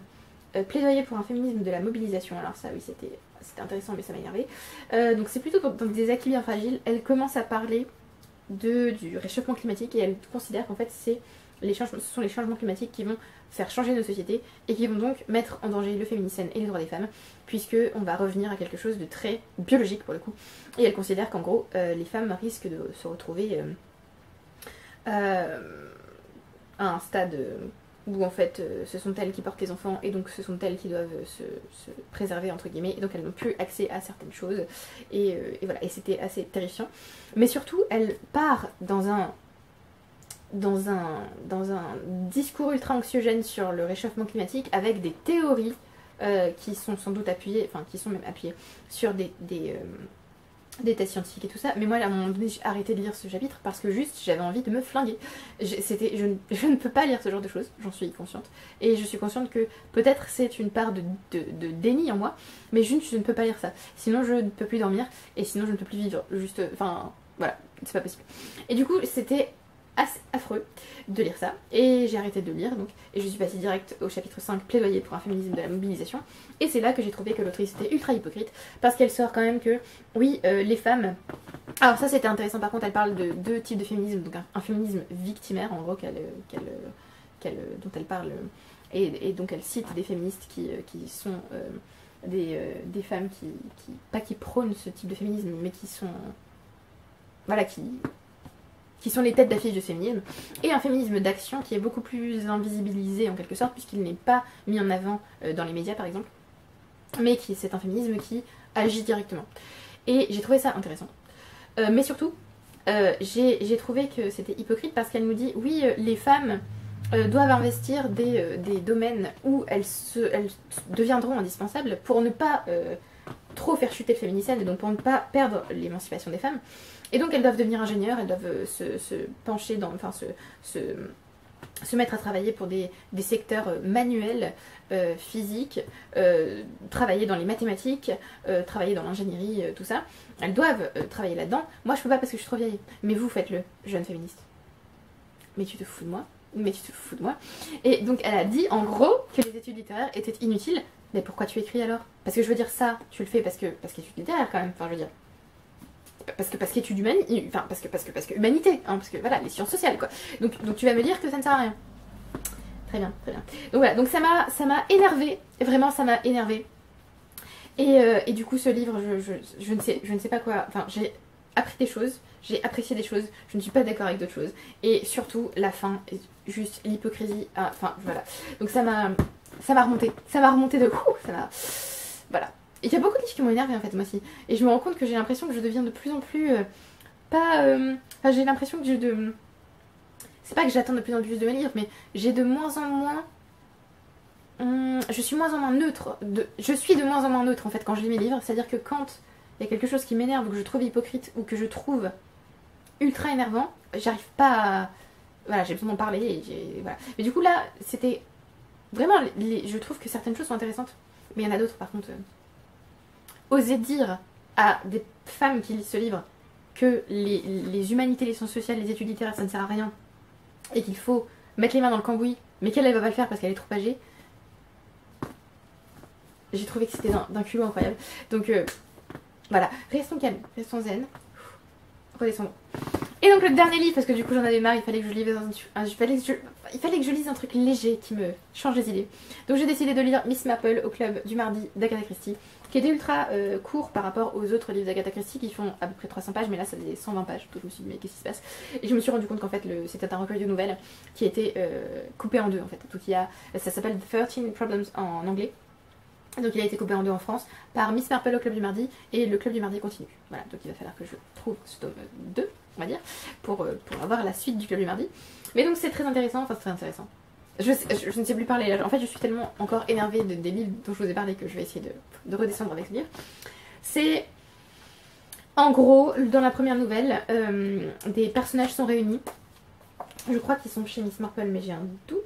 S1: plaidoyer pour un féminisme de la mobilisation. Alors ça, oui, c'était intéressant, mais ça m'a énervé. Donc c'est plutôt dans des acquis bien fragiles. Elle commence à parler du réchauffement climatique et elle considère qu'en fait, ce sont les changements climatiques qui vont faire changer nos sociétés et qui vont donc mettre en danger le féminicide et les droits des femmes, puisque on va revenir à quelque chose de très biologique pour le coup. Et elle considère qu'en gros, les femmes risquent de se retrouver... à un stade où en fait ce sont elles qui portent les enfants et donc ce sont elles qui doivent se préserver entre guillemets et donc elles n'ont plus accès à certaines choses et voilà, et c'était assez terrifiant. Mais surtout elle part dans un discours ultra anxiogène sur le réchauffement climatique avec des théories qui sont sans doute appuyées, enfin qui sont même appuyées sur des tests scientifiques et tout ça, mais moi à un moment donné j'ai arrêté de lire ce chapitre parce que juste j'avais envie de me flinguer. Je ne peux pas lire ce genre de choses, j'en suis consciente, et je suis consciente que peut-être c'est une part de déni en moi, mais juste je ne peux pas lire ça, sinon je ne peux plus dormir, et sinon je ne peux plus vivre, juste, enfin voilà, c'est pas possible. Et du coup c'était assez affreux de lire ça, et j'ai arrêté de le lire donc, et je suis passée direct au chapitre 5, plaidoyer pour un féminisme de la mobilisation, et c'est là que j'ai trouvé que l'autrice était ultra hypocrite, parce qu'elle sort quand même que, oui, les femmes... Alors ça c'était intéressant, par contre elle parle de deux types de féminisme, donc un féminisme victimaire, en gros, dont elle parle, et donc elle cite des féministes qui sont des femmes pas qui prônent ce type de féminisme, mais qui sont... Voilà, qui sont les têtes d'affiche de ce féminisme, et un féminisme d'action qui est beaucoup plus invisibilisé en quelque sorte, puisqu'il n'est pas mis en avant dans les médias par exemple, mais c'est un féminisme qui agit directement. Et j'ai trouvé ça intéressant. Mais surtout, j'ai trouvé que c'était hypocrite parce qu'elle nous dit, oui, les femmes doivent investir des domaines où elles deviendront indispensables pour ne pas trop faire chuter le féminicide, et donc pour ne pas perdre l'émancipation des femmes. Et donc elles doivent devenir ingénieures, elles doivent se pencher dans, enfin se mettre à travailler pour des secteurs manuels, physiques, travailler dans les mathématiques, travailler dans l'ingénierie, tout ça. Elles doivent travailler là-dedans. Moi je peux pas parce que je suis trop vieille. Mais vous faites-le, jeune féministe. Mais tu te fous de moi? Mais tu te fous de moi? Et donc elle a dit en gros que les études littéraires étaient inutiles. Mais pourquoi tu écris alors? Parce que je veux dire ça, tu le fais parce qu'études littéraires quand même, enfin je veux dire. Parce qu'études humanité, enfin parce que humanité, hein, parce que voilà, les sciences sociales quoi. Donc tu vas me dire que ça ne sert à rien. Très bien, très bien. Donc voilà, donc ça m'a énervé, vraiment ça m'a énervé. Et du coup ce livre, je ne sais pas quoi, enfin j'ai appris des choses, j'ai apprécié des choses, je ne suis pas d'accord avec d'autres choses. Et surtout la fin, juste l'hypocrisie, enfin voilà. Donc ça m'a remonté de ouf, voilà. Et il y a beaucoup de livres qui m'ont énervé en fait, moi aussi. Et je me rends compte que j'ai l'impression que je deviens de plus en plus... Enfin, j'ai l'impression que c'est pas que j'attends de plus en plus de mes livres, mais j'ai de moins en moins... je suis moins en moins neutre. Je suis de moins en moins neutre en fait quand je lis mes livres. C'est-à-dire que quand il y a quelque chose qui m'énerve ou que je trouve hypocrite ou que je trouve ultra énervant, j'arrive pas à... Voilà, j'ai besoin d'en parler. Voilà. Mais du coup là, c'était... Vraiment, je trouve que certaines choses sont intéressantes. Mais il y en a d'autres par contre... Oser dire à des femmes qui lisent ce livre que les humanités, les sciences sociales, les études littéraires, ça ne sert à rien et qu'il faut mettre les mains dans le cambouis, mais qu'elle va pas le faire parce qu'elle est trop âgée, j'ai trouvé que c'était d'un culot incroyable. Donc voilà, restons calmes, restons zen, redescendons. Et donc le dernier livre, parce que du coup j'en avais marre, il fallait que je lise un truc léger qui me change les idées. Donc j'ai décidé de lire Miss Marple au club du mardi d'Agatha Christie, qui était ultra court par rapport aux autres livres d'Agatha Christie qui font à peu près 300 pages, mais là ça faisait 120 pages. Donc je me suis dit mais qu'est-ce qui se passe? Et je me suis rendu compte qu'en fait c'était un recueil de nouvelles qui était coupé en deux en fait. Donc ça s'appelle The 13 Problems en anglais. Donc il a été coupé en deux en France par Miss Marple au club du mardi et le club du mardi continue. Voilà, donc il va falloir que je trouve ce tome 2, on va dire, pour avoir la suite du club du mardi. Mais donc c'est très intéressant, enfin c'est très intéressant. Je ne sais plus parler là, en fait je suis tellement encore énervée des livres dont je vous ai parlé que je vais essayer de redescendre avec ce livre. C'est en gros, dans la première nouvelle, des personnages sont réunis. Je crois qu'ils sont chez Miss Marple mais j'ai un doute.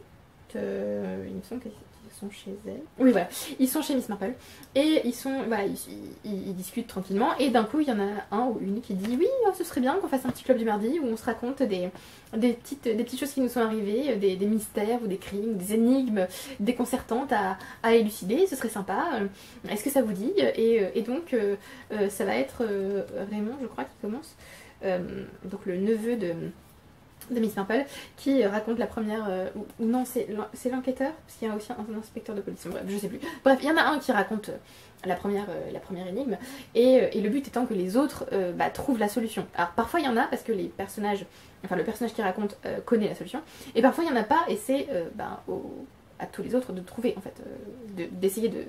S1: Il me semble qu'ils sont chez elle. Oui voilà, ils sont chez Miss Marple et ils sont, voilà, ils discutent tranquillement et d'un coup il y en a un ou une qui dit oui ce serait bien qu'on fasse un petit club du mardi où on se raconte des petites choses qui nous sont arrivées, des mystères ou des crimes, des énigmes déconcertantes à élucider, ce serait sympa, est-ce que ça vous dit? Et donc ça va être Raymond je crois qui commence, donc le neveu de Miss Marple qui raconte la première ou non c'est l'enquêteur parce qu'il y a aussi un inspecteur de police, bref je sais plus, bref il y en a un qui raconte la première énigme et le but étant que les autres trouvent la solution. Alors parfois il y en a parce que les personnages, enfin le personnage qui raconte connaît la solution et parfois il y en a pas et c'est à tous les autres de trouver en fait, d'essayer de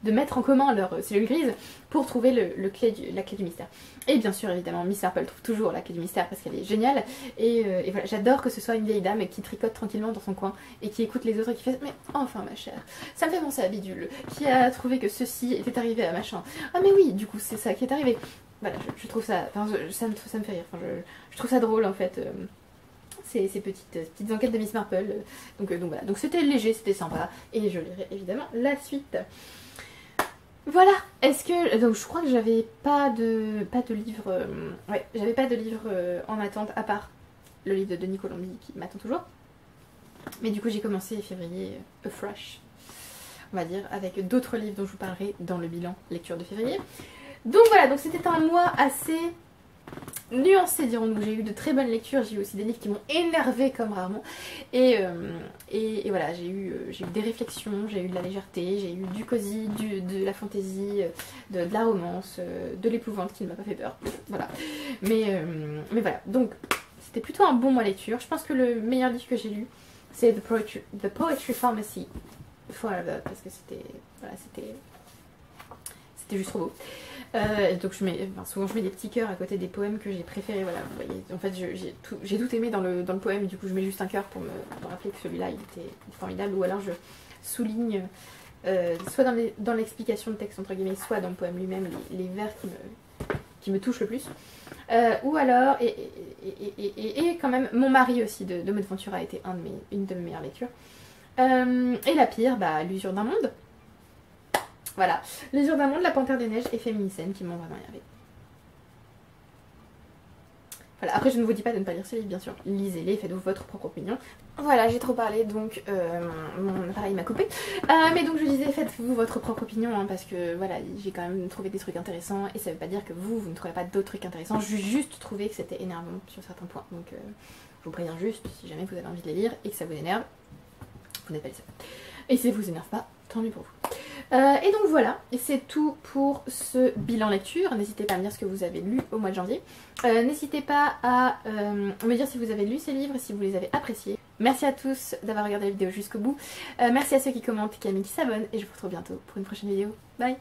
S1: mettre en commun leur cellule grise pour trouver la clé du mystère. Et bien sûr, évidemment, Miss Marple trouve toujours la clé du mystère parce qu'elle est géniale. Et voilà, j'adore que ce soit une vieille dame qui tricote tranquillement dans son coin et qui écoute les autres et qui fait « Mais enfin ma chère, ça me fait penser à Bidule qui a trouvé que ceci était arrivé à machin. Ah mais oui, du coup c'est ça qui est arrivé. » Voilà, je trouve ça, enfin, ça me fait rire, enfin, je trouve ça drôle en fait. Ces petites enquêtes de Miss Marple. Donc voilà, donc c'était léger, c'était sympa. Et je lirai évidemment la suite. Voilà, est-ce que... Donc je crois que j'avais pas de livre... ouais, j'avais pas de livre en attente à part le livre de Denis Colombi qui m'attend toujours. Mais du coup j'ai commencé février fresh, on va dire, avec d'autres livres dont je vous parlerai dans le bilan lecture de février. Donc voilà, donc c'était un mois assez nuancé dirons-nous, j'ai eu de très bonnes lectures, j'ai eu aussi des livres qui m'ont énervé comme rarement et voilà, j'ai eu des réflexions, j'ai eu de la légèreté, j'ai eu du cosy, de la fantaisie, de la romance, de l'épouvante qui ne m'a pas fait peur, voilà, mais voilà, donc c'était plutôt un bon mois lecture. Je pense que le meilleur livre que j'ai lu c'est The Poetry Pharmacy Forever parce que c'était juste trop beau. Donc souvent je mets des petits cœurs à côté des poèmes que j'ai préférés, voilà, vous voyez, en fait j'ai tout aimé dans le poème, du coup je mets juste un cœur pour me rappeler que celui-là il était formidable, ou alors je souligne soit dans l'explication de texte entre guillemets, soit dans le poème lui-même les vers qui me touchent le plus, ou alors, et quand même Mon mari aussi de Maud Ventura a été une de mes meilleures lectures, et la pire, L'usure d'un monde. Voilà, L'usure d'un monde, La Panthère des Neiges et Féminicène qui m'ont vraiment énervé. Voilà, après je ne vous dis pas de ne pas lire ce livre, bien sûr, lisez-les, faites-vous votre propre opinion. Voilà, j'ai trop parlé, donc mon appareil m'a coupé. Mais donc je disais, faites-vous votre propre opinion, hein, parce que voilà, j'ai quand même trouvé des trucs intéressants, et ça veut pas dire que vous ne trouvez pas d'autres trucs intéressants, j'ai juste trouvé que c'était énervant sur certains points. Donc je vous préviens juste, si jamais vous avez envie de les lire et que ça vous énerve, vous n'êtes pas les seuls. Et si ça vous énerve pas, tant mieux pour vous. Et donc voilà, et c'est tout pour ce bilan lecture. N'hésitez pas à me dire ce que vous avez lu au mois de janvier. N'hésitez pas à me dire si vous avez lu ces livres et si vous les avez appréciés. Merci à tous d'avoir regardé la vidéo jusqu'au bout. Merci à ceux qui commentent, qui aiment, qui s'abonnent. Et je vous retrouve bientôt pour une prochaine vidéo. Bye!